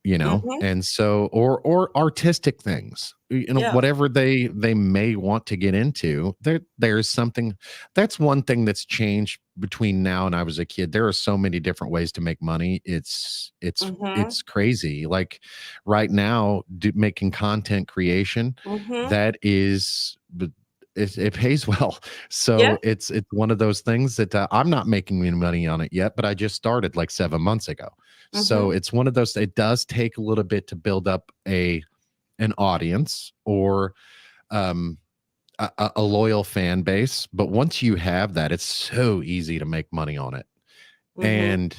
Mm-hmm. and so or artistic things, Yeah. whatever they may want to get into. There's something that's one thing that's changed between now and I was a kid. There are so many different ways to make money. Mm-hmm. It's crazy. Like right now, making content creation, Mm-hmm. that is it pays well. Yeah. So it's one of those things that I'm not making any money on it yet, but I just started like 7 months ago. So Mm-hmm. it's one of those. It does take a little bit to build up an audience or um, a loyal fan base, but once you have that, it's so easy to make money on it, Mm-hmm. and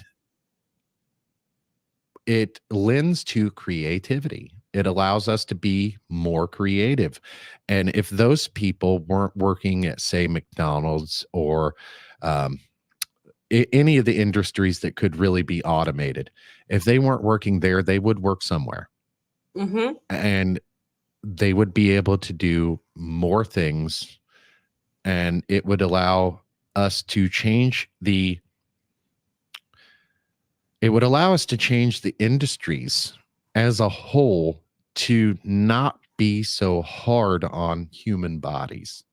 it lends to creativity. It allows us to be more creative. And if those people weren't working at, say, McDonald's or um, any of the industries that could really be automated, if they weren't working there, they would work somewhere Mm-hmm. and they would be able to do more things. And it would allow us to change the it would allow us to change the industries as a whole to not be so hard on human bodies.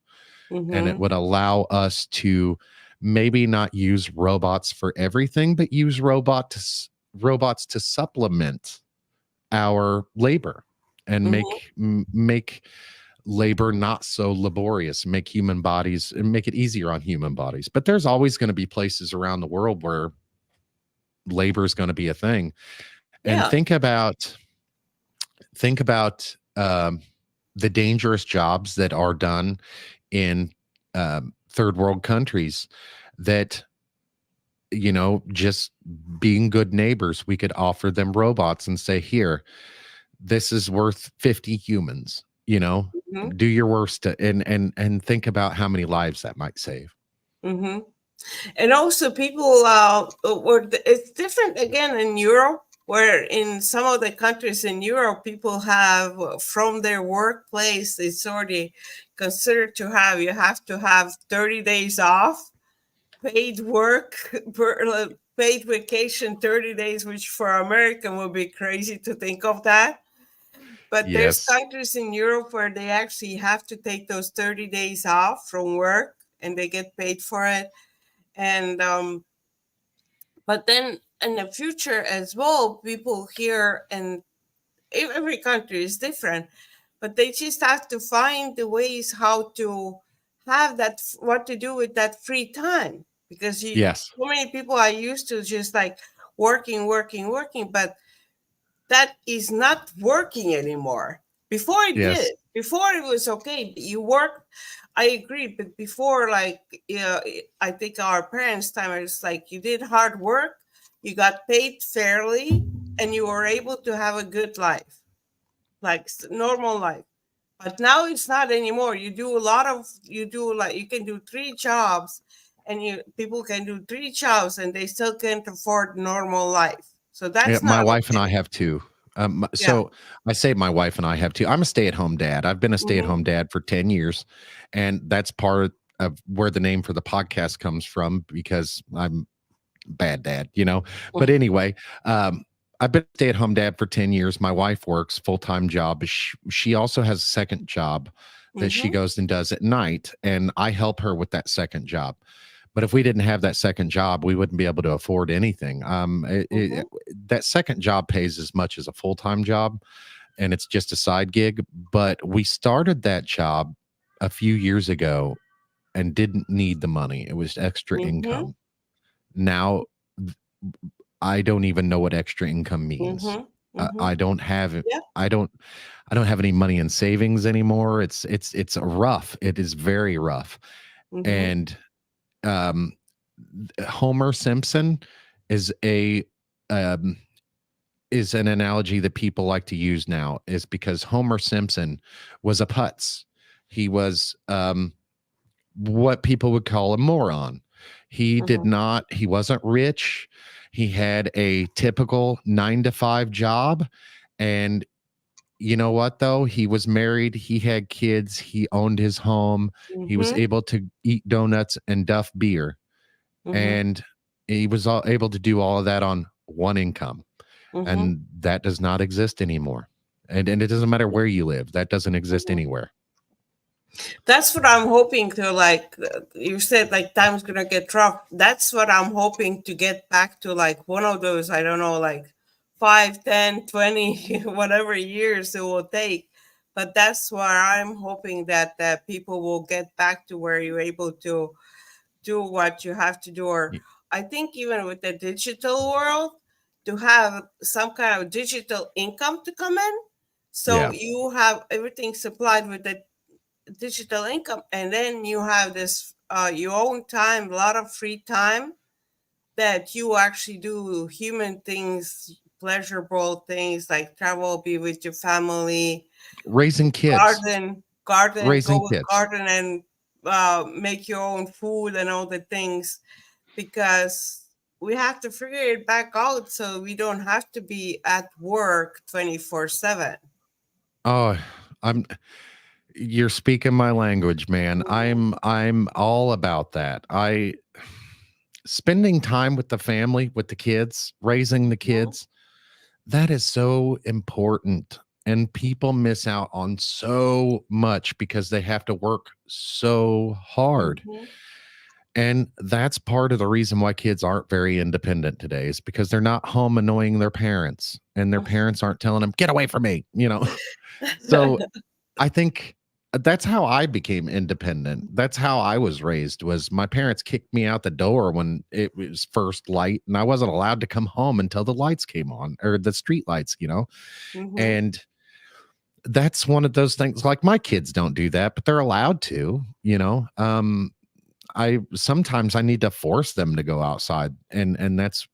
And it Mm-hmm. would allow us to maybe not use robots for everything, but use robots to supplement our labor and Mm-hmm. make labor not so laborious, make human bodies and make it easier on human bodies. But there's always going to be places around the world where labor is going to be a thing. And Yeah. think about the dangerous jobs that are done in third world countries that just being good neighbors, we could offer them robots and say, here, this is worth 50 humans, Mm-hmm. do your worst and think about how many lives that might save. Mm-hmm. And also, people it's different again in Europe, where in some of the countries in Europe, people have from their workplace, it's already considered to have, you have to have 30 days off, paid work, paid vacation, 30 days, which for American would be crazy to think of that. But there's Yes. countries in Europe where they actually have to take those 30 days off from work and they get paid for it. And but then in the future as well, people here, and every country is different, but they just have to find the ways how to have that, what to do with that free time, because Yes. so many people are used to just like working, working, working, but that is not working anymore. Before it Yes. did. Before it was okay. You work. I agree, but before, like, I think our parents' time, it's like you did hard work, you got paid fairly, and you were able to have a good life, like normal life. But now it's not anymore. You do like you can do three jobs, and people can do three jobs, and they still can't afford normal life. So Yeah, that's my not wife and I okay. have two. Yeah. So I say my wife and I have two. I'm a stay-at-home dad. I've been a Mm-hmm. stay-at-home dad for 10 years, and that's part of where the name for the podcast comes from because I'm bad dad, you know. But anyway, um, I've been a stay-at-home dad for 10 years. My wife works full-time job. She also has a second job that she Mm-hmm. goes and does at night, and I help her with that second job. But if we didn't have that second job, we wouldn't be able to afford anything. Mm-hmm. That second job pays as much as a full-time job, and it's just a side gig. But we started that job a few years ago and didn't need the money. It was extra Mm-hmm. income. Now I don't even know what extra income means. Mm-hmm. Mm-hmm. I don't have Yeah. I don't I don't have any money in savings anymore. It's rough. It is very rough. Mm-hmm. And um Homer Simpson is a um is an analogy that people like to use now is because Homer Simpson was a putz. He was what people would call a moron. Mm-hmm. He wasn't rich. He had a typical 9 to 5 job. And you know what, though? He was married. He had kids. He owned his home. He was Mm-hmm. able to eat donuts and duff beer. Mm-hmm. And he was able to do all of that on one income. Mm-hmm. And that does not exist anymore. And it doesn't matter where you live, that doesn't exist Mm-hmm. anywhere. That's what I'm hoping to, like, you said, like time's gonna get rough. That's what I'm hoping to get back to, like one of those, I don't know, like 5, 10, 20, whatever years it will take. But that's where I'm hoping that people will get back to where you're able to do what you have to do. Or I think even with the digital world, to have some kind of digital income to come in. So Yeah. you have everything supplied with the digital income, and then you have this your own time, a lot of free time that you actually do human things, pleasurable things like travel, be with your family, Raising kids, garden, raising go kids. garden and make your own food and all the things, because we have to figure it back out so we don't have to be at work 24/7. Oh, I'm you're speaking my language, man. Mm-hmm. I'm all about that. I spending time with the family, with the kids, raising the kids, that is so important. And people miss out on so much because they have to work so hard. Mm-hmm. And that's part of the reason why kids aren't very independent today is because they're not home annoying their parents and their parents aren't telling them, get away from me, you know? So I think that's how I became independent. That's how I was raised was my parents kicked me out the door when it was first light and I wasn't allowed to come home until the lights came on or the street lights, you know? Mm-hmm. And that's one of those things like my kids don't do that, but they're allowed to, you know? I sometimes I need to force them to go outside and that's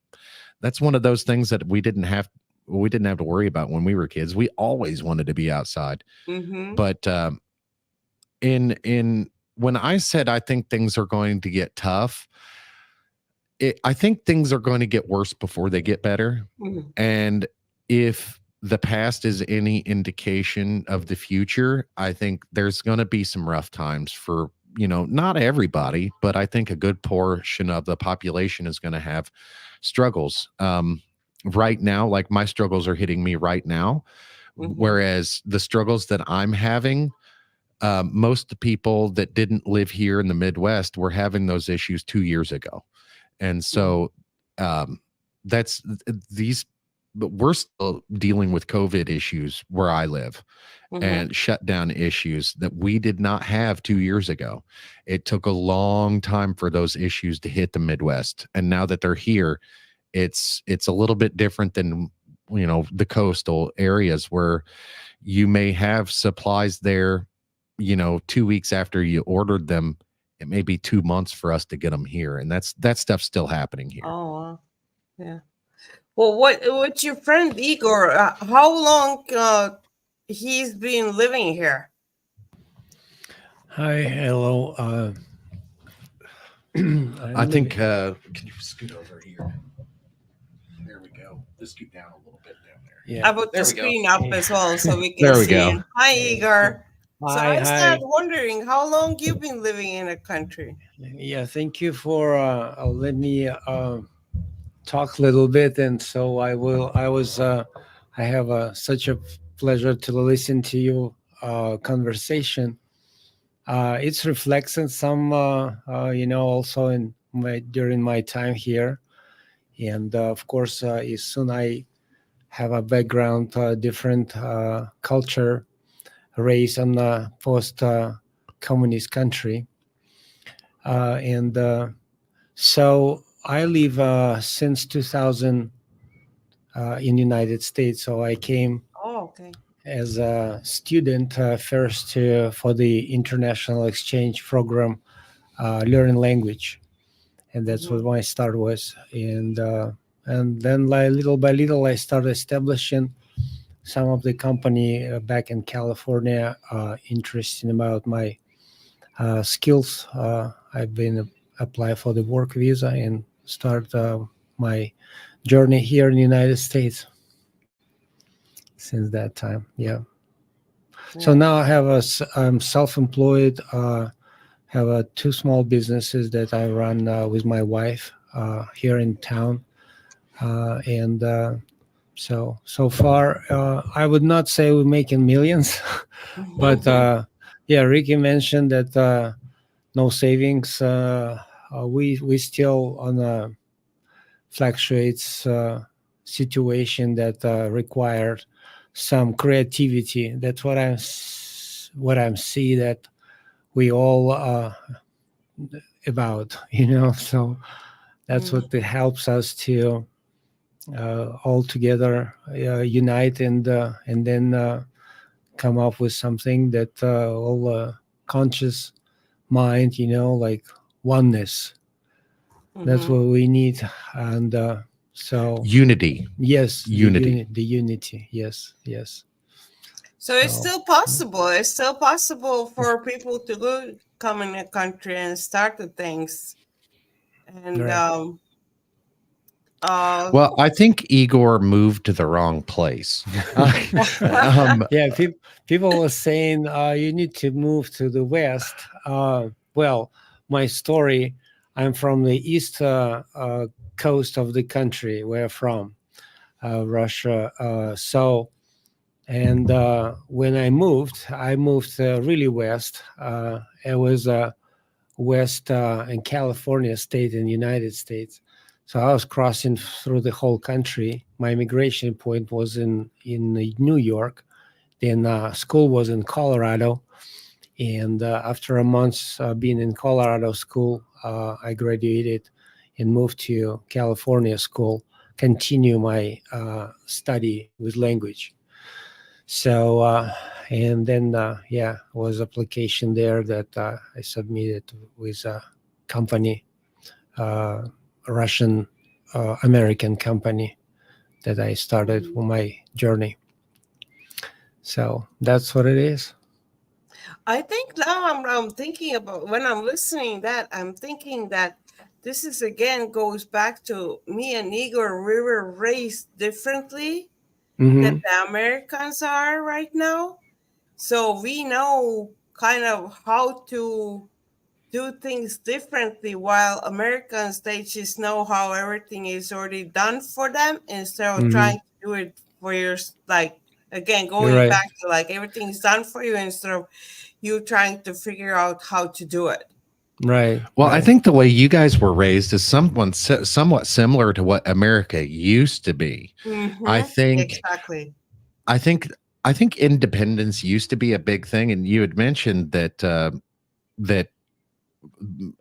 one of those things that we didn't have to worry about when we were kids. We always wanted to be outside. Mm-hmm. But in when I said I think things are going to get tough, I think things are going to get worse before they get better. Mm-hmm. And if the past is any indication of the future, I think there's going to be some rough times for, you know, not everybody, but I think a good portion of the population is going to have struggles. Right now, like my struggles are hitting me right now, Mm-hmm. whereas the struggles that I'm having, most of the people that didn't live here in the Midwest were having those issues 2 years ago. And Mm-hmm. so um, that's these but we're still dealing with COVID issues where I live, Mm-hmm. and shutdown issues that we did not have 2 years ago. It took a long time for those issues to hit the Midwest, and now that they're here, it's a little bit different than, the coastal areas where you may have supplies there, 2 weeks after you ordered them. It may be 2 months for us to get them here, and that stuff's still happening here. Oh, wow. Yeah. Well, what's your friend Igor? How long he's been living here? Hi, hello. I I'm think living. can you scoot over here? There we go. Just scoot down a little bit down there. I Yeah. put the There we go. screen up Yeah. as well so we can There we see go. him. Hi, Hey. Igor. So Hi, I started hi. wondering how long you've been living in a country. Yeah, thank you for let me talk a little bit, and so I will. I have such a pleasure to listen to you conversation. It's reflecting some, also in my during my time here, and of course, as soon I have a background, different culture, raised in a post communist country. And so I live since 2000 in United States. So I came Oh, okay. as a student first for the international exchange program, learning language, and that's Mm-hmm. what my start was. And then like, little by little, I started establishing some of the company back in California, interesting about my skills. I've been apply for the work visa and start my journey here in the United States since that time. Yeah. So Yeah. now I have I'm self-employed. Have two small businesses that I run with my wife here in town, and so far I would not say we're making millions, but yeah, Ricky mentioned that no savings. We still on a fluctuates situation that required some creativity. That's what I'm see that we all about, So that's Mhm. what it helps us to all together unite and then come up with something that all conscious mind, like oneness. That's Mhm. what we need, and so Unity. yes, Unity. the unity. Yes, yes. So it's So still possible. It's still possible for people to go come in a country and start the things. And right. uh Well, I think Igor moved to the wrong place. Um, Yeah, people were saying you need to move to the west. Well, my story, I'm from the east coast of the country where I'm from, Russia. And when I moved really west. It was west in California state in the United States. So I was crossing through the whole country. My immigration point was in New York. Then school was in Colorado, and after a month being in Colorado school, I graduated and moved to California school, continue my study with language. So and then yeah, was application there that I submitted with a company, uh, Russian American company that I started mhm. my journey. So that's what it is. I think now I'm thinking about when I'm listening that I'm thinking that this is again goes back to me and Igor. We were raised differently that Hmm. the Americans are right now. So we know kind of how to do things differently while Americans they just know how everything is already done for them instead of trying Hmm. to do it for your like again You're going right. back to like everything's done for you instead of you trying to figure out how to do it. Right. Well, I Right. think the way you guys were raised is somewhat similar to what America used to be. I Mm-hmm. think Exactly. I think I think independence used to be a big thing, and you had mentioned that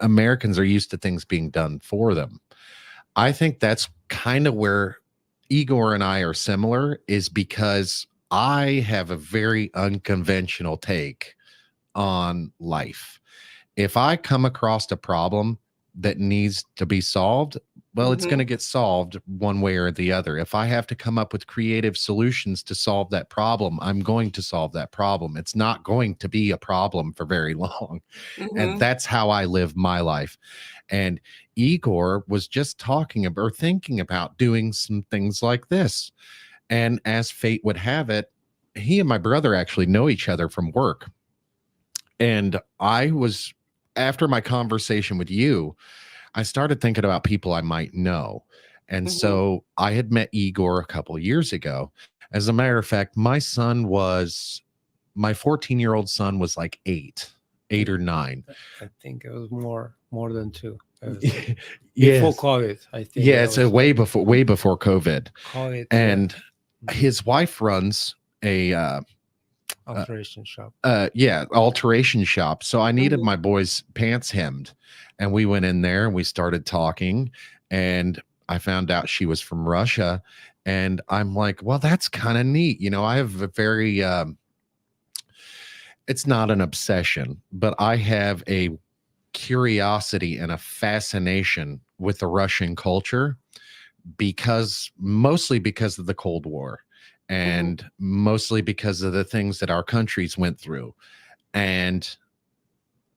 Americans are used to things being done for them. I think that's kind of where Igor and I are similar, is because I have a very unconventional take on life. If I come across a problem that needs to be solved, well, it's going Mm-hmm. to get solved one way or the other. If I have to come up with creative solutions to solve that problem, I'm going to solve that problem. It's not going to be a problem for very long. And Mm-hmm. that's how I live my life. And Igor was just talking about or thinking about doing some things like this. And as fate would have it, he and my brother actually know each other from work. And I was, after my conversation with you, I started thinking about people I might know. And Mm-hmm. so I had met Igor a couple of years ago. As a matter of fact, my 14-year-old son was like eight or nine. I think it was more than two. It was before Yes. COVID. I think Yeah, that it's a was like way before COVID. COVID. Yeah. And his wife runs a uh, Alteration shop. yeah, alteration shop. So I needed Mm-hmm. my boy's pants hemmed, and we went in there and we started talking, and I found out she was from Russia, and I'm like, well, that's kind of neat. I have a very it's not an obsession, but I have a curiosity and a fascination with the Russian culture, because mostly because of the Cold War, Mm-hmm. and mostly because of the things that our countries went through. And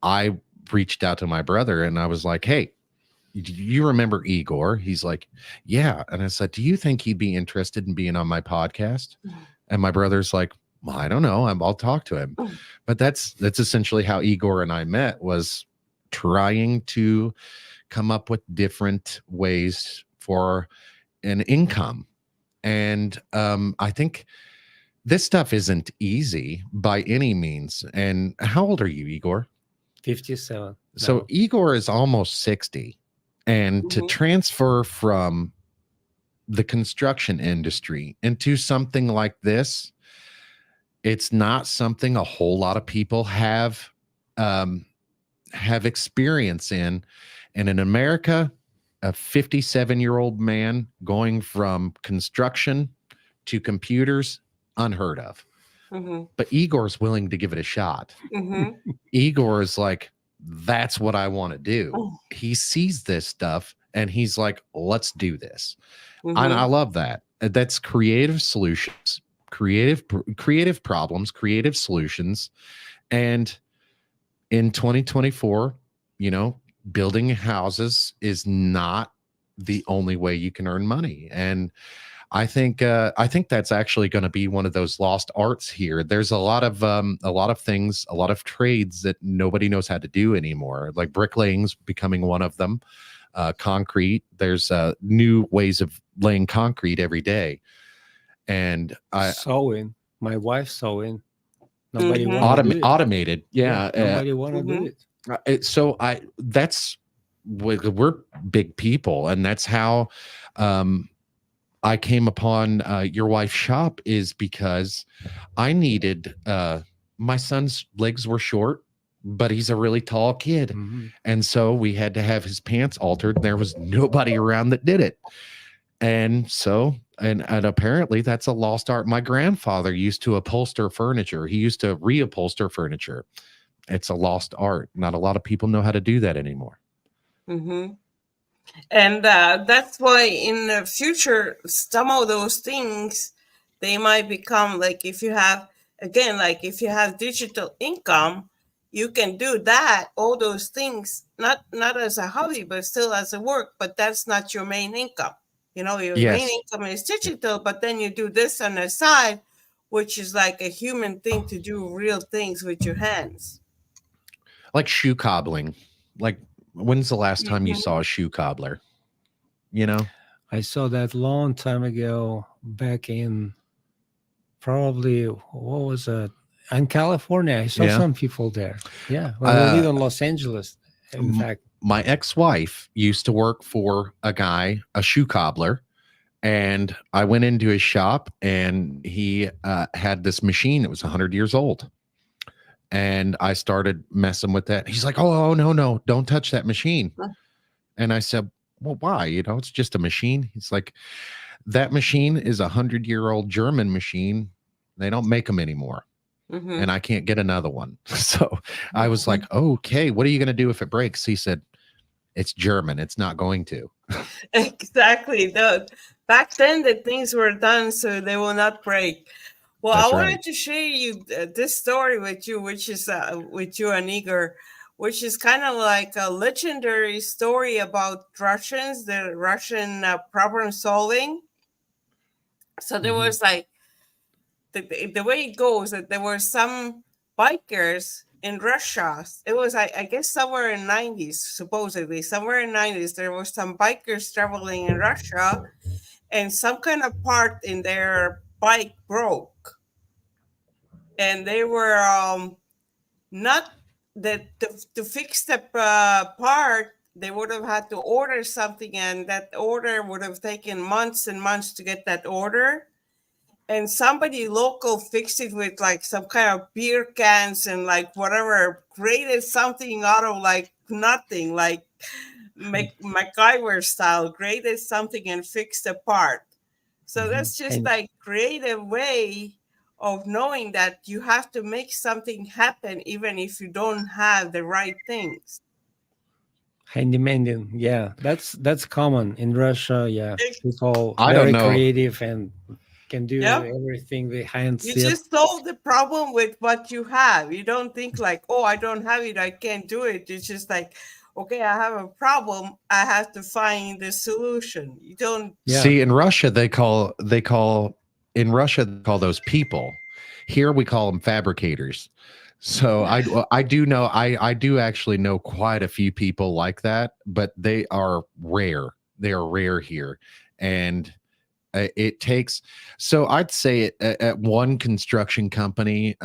I reached out to my brother and I was like, hey, do you remember Igor? He's like, yeah. And I said, do you think he'd be interested in being on my podcast? And my brother's like, well, I don't know. I'll talk to him. But that's essentially how Igor and I met, was trying to come up with different ways for an income. And I think this stuff isn't easy by any means. And how old are you, Igor? 57 So now. Igor is almost 60. And to Mm-hmm. transfer from the construction industry into something like this, it's not something a whole lot of people um, have experience in. And in America, a 57-year-old man going from construction to computers, unheard of. Mm-hmm. But Igor's willing to give it a shot. Mm-hmm. Igor is like, that's what I want to do. He sees this stuff and he's like, let's do this. And I Mm-hmm. love that. That's creative solutions, creative problems, creative solutions. And in 2024, you know, building houses is not the only way you can earn money. And I think that's actually going to be one of those lost arts here. There's a lot of things, a lot of trades that nobody knows how to do anymore. Like bricklaying's becoming one of them. Concrete. There's new ways of laying concrete every day, and I Sewing. My wife sewing. Nobody Mm-hmm. want to do it. automated. Yeah. Yeah. Nobody want to do Mm-hmm. it. So I that's we're big people, and that's how I came upon your wife's shop, is because I needed my son's legs were short, but he's a really tall kid. Mhm. And so we had to have his pants altered. There was nobody around that did it. And so, and apparently that's a lost art. My grandfather used to upholster furniture. He used to reupholster furniture. It's a lost art. Not a lot of people know how to do that anymore. Mm-hmm. And that's why in the future, some of those things, they might become like, if you have, again, like if you have digital income, you can do that, all those things, not as a hobby, but still as a work, but that's not your main income. Your main Yes. income is digital, but then you do this on the side, which is like a human thing to do real things with your hands. Like shoe cobbling. Like, when's the last time you Mhm. saw a shoe cobbler? You know? I saw that long time ago, back in probably what was it? In California. I saw Yeah. some people there. Yeah, when we live in Los Angeles, In fact, My ex-wife used to work for a guy, a shoe cobbler, and I went into his shop, and he had this machine that was 100 years old. And I started messing with that. He's like, "Oh, no, no, don't touch that machine." And I said, "Well, why? You know, it's just a machine." He's like, "That machine is 100-year-old German machine. They don't make them anymore, Mm-hmm. and I can't get another one." So I was Mm-hmm. like, "Okay, what are you going to do if it breaks?" He said, "It's German. It's not going to." Exactly. Back then, the things were done so they will not break. Well, I That's right. wanted to share you this story with you, which is with you and Igor, which is kind of like a legendary story about Russians, the Russian problem solving. So there mhm. was like the way it goes that there were some bikers in Russia. It was I guess somewhere in 90s, supposedly somewhere in 90s there were some bikers traveling in Russia, and some kind of part in their bike broke, and they were not that to fix the part. They would have had to order something, and that order would have taken months and months to get that order, and somebody local fixed it with like some kind of beer cans and like whatever, created something out of like nothing, like MacGyver style, created something and fixed a part. So Mhm. that's just And like creative way of knowing that you have to make something happen even if you don't have the right things. handyman, yeah, that's common in Russia. Yeah, people I don't very know. creative and can do Yep. everything the hands You see it. just solve the problem with what you have. You don't think like, oh, I don't have it, I can't do it. It's just like, okay, I have a problem, I have to find the solution. You don't. Yeah, See, in Russia, they call those people. Here we call them fabricators. So I do know I do actually know quite a few people like that, but they are rare. They are rare here, and it takes. So I'd say at one construction company,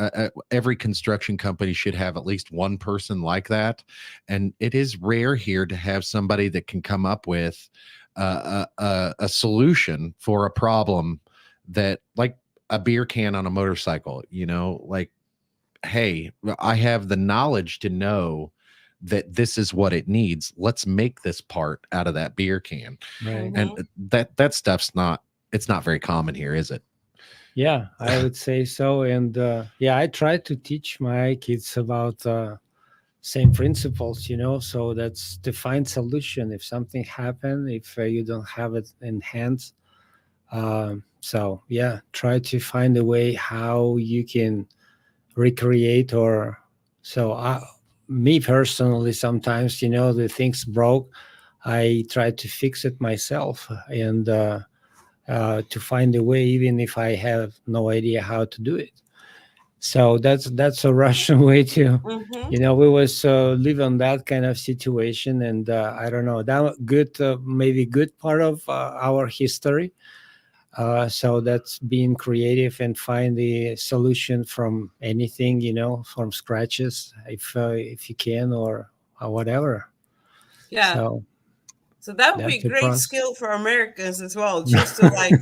every construction company should have at least one person like that, and it is rare here to have somebody that can come up with a solution for a problem that, like a beer can on a motorcycle. You know, like, hey, I have the knowledge to know that this is what it needs. Let's make this part out of that beer can. right. And Mhm. that stuff's not, it's not very common here, is it? Yeah, I would say so. And yeah, I try to teach my kids about same principles, so that's to find solution if something happen, if you don't have it in hands. So yeah, try to find a way how you can recreate. Or so me personally, sometimes the things broke, I try to fix it myself, and to find a way even if I have no idea how to do it. So that's a Russian way to, Mhm. we was live on that kind of situation. And I don't know, that good, maybe good part of our history. So that's being creative and find the solution from anything, from scratches, if you can, or whatever. Yeah. So So that would be that's a the great process. skill for Americans as well, just to like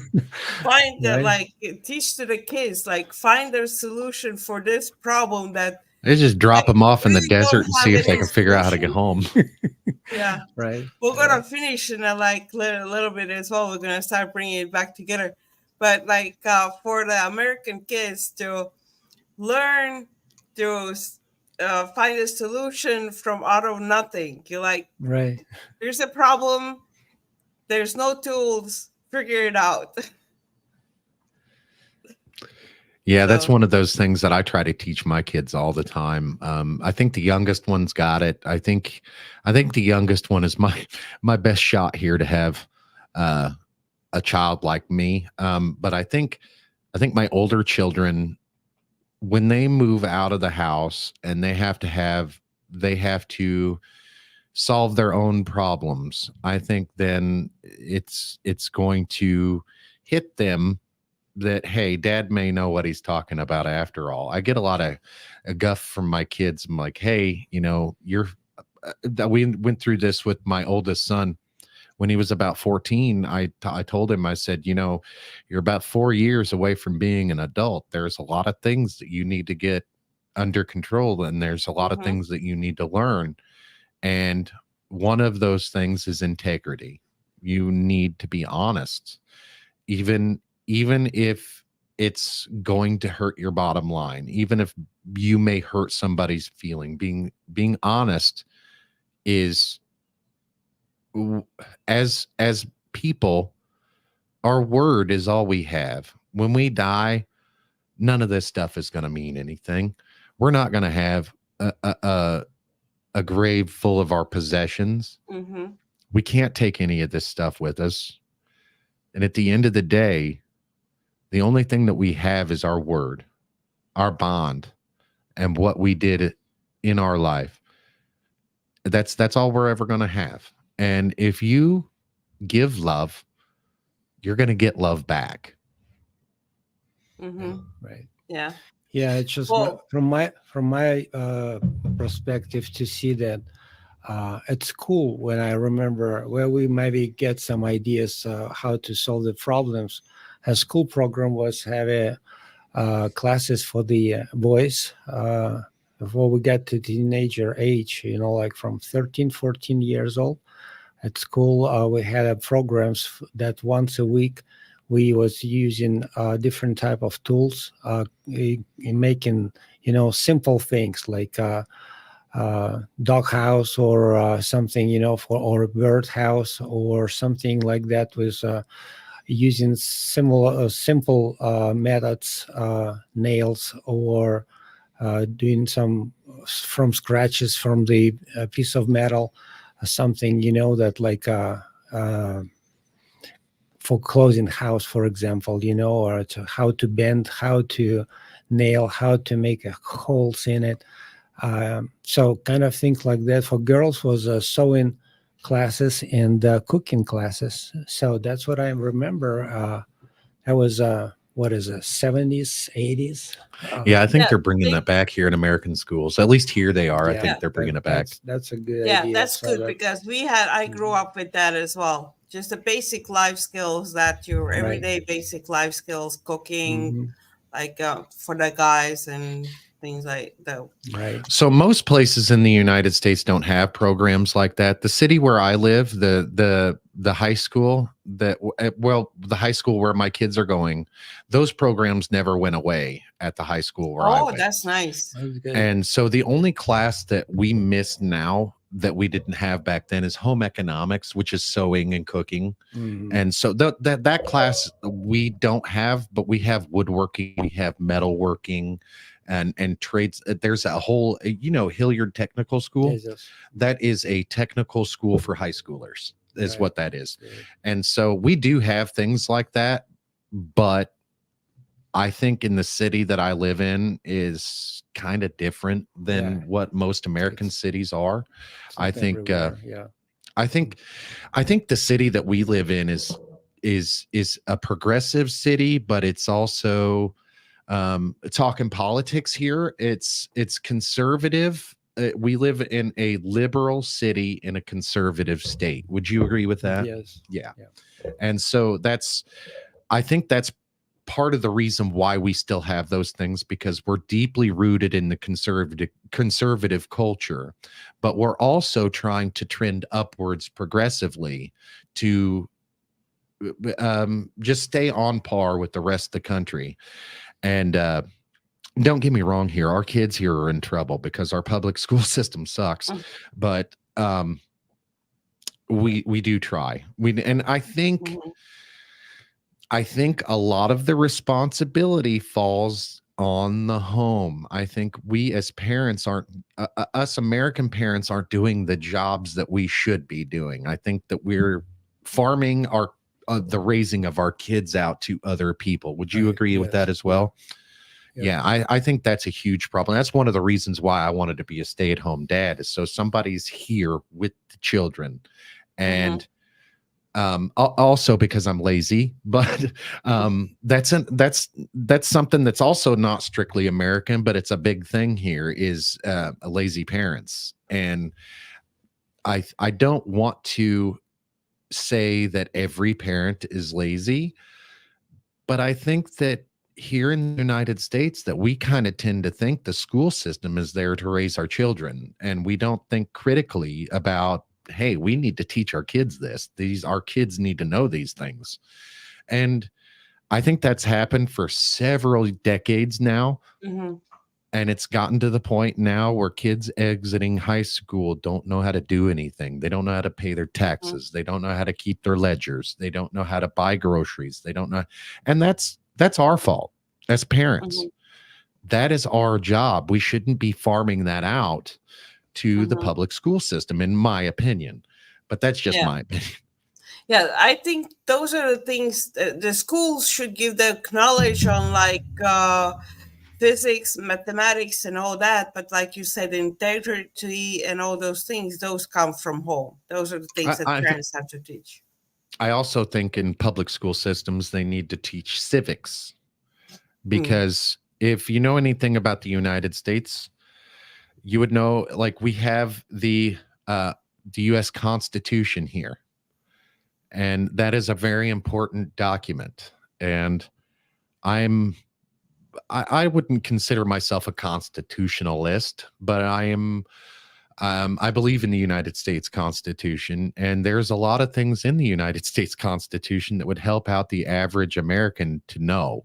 find the Right. like teach to the kids like find a solution for this problem that They just drop I them off in the really don't desert and have see if they any can figure out how to get solution. home. Yeah. Right. We're gonna finish in a like little bit as well. We're gonna start bringing it back together, but like for the American kids to learn to find a solution from out of nothing. You like, Right. there's a problem, there's no tools, figure it out. Yeah, that's So one of those things that I try to teach my kids all the time. I think the youngest one's got it. I think the youngest one is my best shot here to have uh, a child like me. But I think my older children, when they move out of the house and they have to solve their own problems, I think then it's going to hit them that, hey, dad may know what he's talking about after all. I get a lot of a guff from my kids. I'm like, hey, you know, that we went through this with my oldest son when he was about 14. I told him, I said, you know, you're about 4 years away from being an adult. There's a lot of things that you need to get under control, and there's a lot of Mm-hmm. things that you need to learn. And one of those things is integrity. You need to be honest, even if it's going to hurt your bottom line, even if you may hurt somebody's feeling. Being honest is, as people, our word is all we have. When we die, none of this stuff is going to mean anything. We're not going to have a grave full of our possessions. Mm-hmm. We can't take any of this stuff with us. And at the end of the day, the only thing that we have is our word, our bond, and what we did in our life. That's all we're ever going to have. And if you give love, you're going to get love back. Mm-hmm. Right. Yeah. Yeah, it's just Well, from my perspective to see that at school, when I remember where we maybe get some ideas how to solve the problems. A school program was have a classes for the boys before we get to teenager age, you know, like from 13, 14 years old. At school, we had programs that once a week we was using different type of tools in making, you know, simple things like dog house or something, you know, for or a bird house or something like that, was using similar simple methods, nails, or doing some from scratches from the piece of metal, something, you know, that like for closing house, for example, you know, or to how to bend, how to nail, how to make a holes in it. So kind of things like that. For girls was sewing classes and cooking classes. So that's what I remember. That was what is it, 70s, 80s? Yeah, I think yeah, they're bringing they, that back here in American schools. At least here they are. I Yeah, think yeah, they're bringing it back. that's a good yeah, idea. that's So good that because I grew up with that as well. Just the basic life skills, that your right. everyday basic life skills, cooking, Hmm. like for the guys and things like that. Right. So most places in the United States don't have programs like that. The city where I live, the high school the high school where my kids are going, those programs never went away at the high school where I Oh, went. that's nice. That's good. And so the only class that we miss now that we didn't have back then is home economics, which is sewing and cooking. Hmm. And so that class we don't have, but we have woodworking, we have metalworking, and trades. There's a whole, you know, Hilliard Technical School. Yes, yes. That is a technical school for high schoolers, is Right. what that is. Good. And so we do have things like that, but I think in the city that I live in is kind of different than Yeah, what most American it's cities are. it's I not think everywhere. Yeah. I think I think the city that we live in is a progressive city, but it's also talking politics here. It's conservative. We live in a liberal city in a conservative state. Would you agree with that? Yes. Yeah. Yeah. And so I think that's part of the reason why we still have those things, because we're deeply rooted in the conservative culture, but we're also trying to trend upwards progressively to just stay on par with the rest of the country. And don't get me wrong here, our kids here are in trouble because our public school system sucks, but we do try. And Mhm. I think a lot of the responsibility falls on the home. I think we as parents aren't, us American parents aren't doing the jobs that we should be doing. I think that we're farming the raising of our kids out to other people. Would you Right. agree with that Yes. as Yeah. well? Yeah. Yeah, I think that's a huge problem. That's one of the reasons why I wanted to be a stay-at-home dad, is so somebody's here with the children. Mhm. And also because I'm lazy, but that's something that's also not strictly American, but it's a big thing here, is lazy parents. And I don't want to say that every parent is lazy, but I think that here in the United States that we kind of tend to think the school system is there to raise our children, and we don't think critically about, hey, we need to teach our kids this. These our kids need to know these things. And I think that's happened for several decades now. Mm-hmm. And it's gotten to the point now where kids exiting high school don't know how to do anything. They don't know how to pay their Mm-hmm. taxes. They don't know how to keep their ledgers. They don't know how to buy groceries. They don't know. And that's our fault as parents. Mm-hmm. That is our job. We shouldn't be farming that out to the Mm-hmm. public school system, in my opinion. But that's just Yeah. my opinion. Yeah, I think those are the things the schools should give the knowledge on, like physics, mathematics, and all that. But like you said, integrity and all those things, those come from home. Those are the things I, that I parents have to teach. I also think in public school systems they need to teach civics, Mm. because if you know anything about the United States, you would know, like, we have the US Constitution here, and that is a very important document. And I'm I wouldn't consider myself a constitutionalist, but I am. I believe in the United States Constitution, and there's a lot of things in the United States Constitution that would help out the average American to know.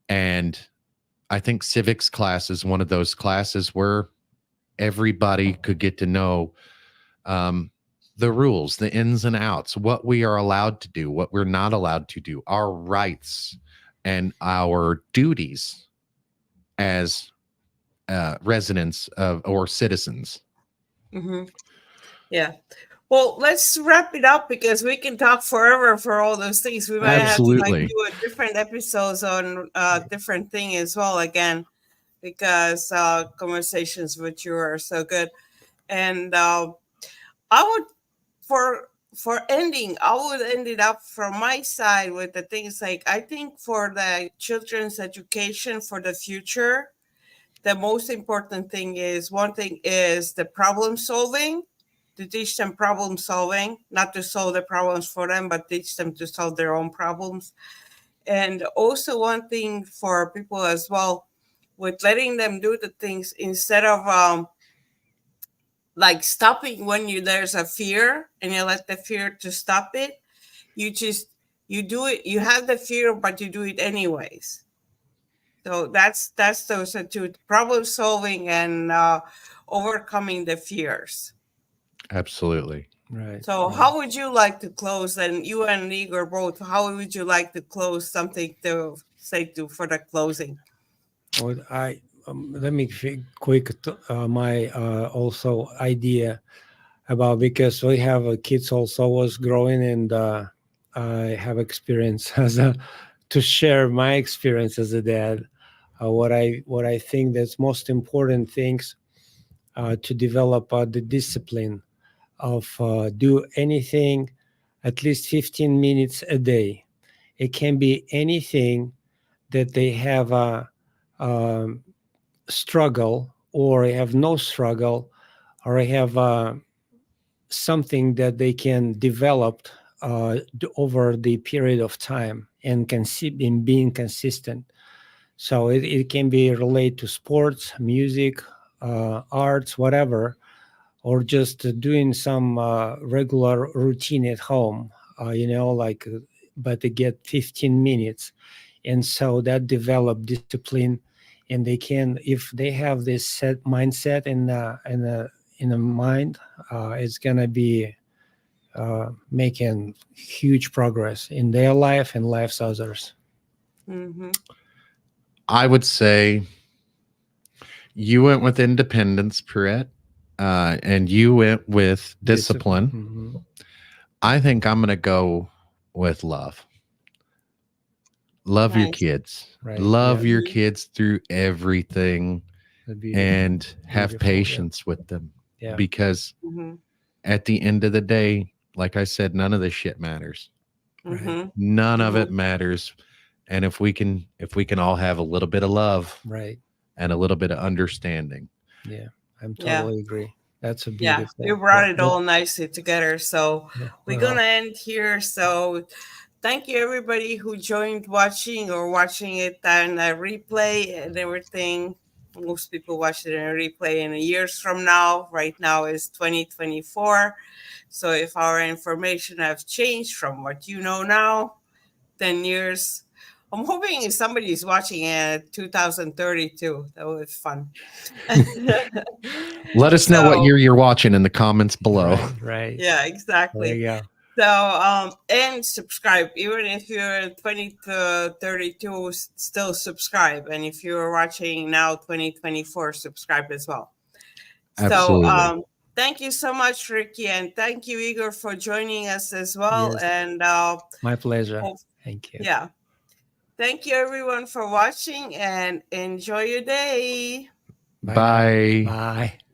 And I think civics class is one of those classes where everybody could get to know um, the rules, the ins and outs, what we are allowed to do, what we're not allowed to do, our rights and our duties as residents of or citizens. Hmm. Yeah. Well, let's wrap it up because we can talk forever for all those things. We might have to like Absolutely. do a different episodes on different thing as well again, because conversations with you are so good. And I would for ending, I would end it up from my side with the things like I think for the children's education for the future, the most important thing is one thing is the problem solving, to teach them problem solving, not to solve the problems for them, but teach them to solve their own problems. And also one thing for people as well, with letting them do the things instead of like stopping when you there's a fear and you let the fear to stop it. You just you do it. You have the fear, but you do it anyways. So that's those are two: problem solving and overcoming the fears. Absolutely. Right. So how would you like to close? And you and Igor both. How would you like to close? Something to say to for the closing. Well, let me quick my also idea about, because we have kids also was growing, and I have experience as a to share my experience as a dad. What I think that's most important things to develop the discipline of do anything at least 15 minutes a day. It can be anything that they have a struggle, or have no struggle, or have something that they can develop over the period of time, and can see in being consistent. So it can be related to sports, music, arts, whatever, or just doing some regular routine at home, like, but they get 15 minutes. And so that develop discipline, and they can, if they have this set mindset in the mind, it's gonna be making huge progress in their life and lives others. Mm-hmm. I would say you went with independence, Perret, and you went with discipline. Mhm. I think I'm going to go with love. Love your Nice. kids. Right. Love Yeah. your Mhm. kids through everything, That'd be and have beautiful. Yeah. patience with them, Yeah. because Mm-hmm. at the end of the day, like I said, none of this shit matters. Right. Mm-hmm. None of it Mm-hmm. matters. And if we can all have a little bit of love Right. and a little bit of understanding, Yeah. I'm Yeah. totally agree. That's a Yeah, beautiful. you brought it Yeah. all nicely together. So Yeah, we're well, gonna end here. So thank you everybody who joined watching or watching it on a replay and everything. Most people watch it in a replay in years from now. Right now is 2024. So if our information have changed from what you know now, 10 years. I'm hoping somebody's watching it 2032. That was fun. Let us know what So year you're watching in the comments below. right. yeah, There exactly. you go. So and subscribe. Even if you're 20 to 32, still subscribe. And if you're watching now 2024, subscribe as well. So Absolutely. thank you so much, Ricky, and thank you, Igor, for joining us as well. Yes. And My pleasure. hope- Thank you. yeah. Thank you everyone for watching and enjoy your day. Bye now. Bye. Bye.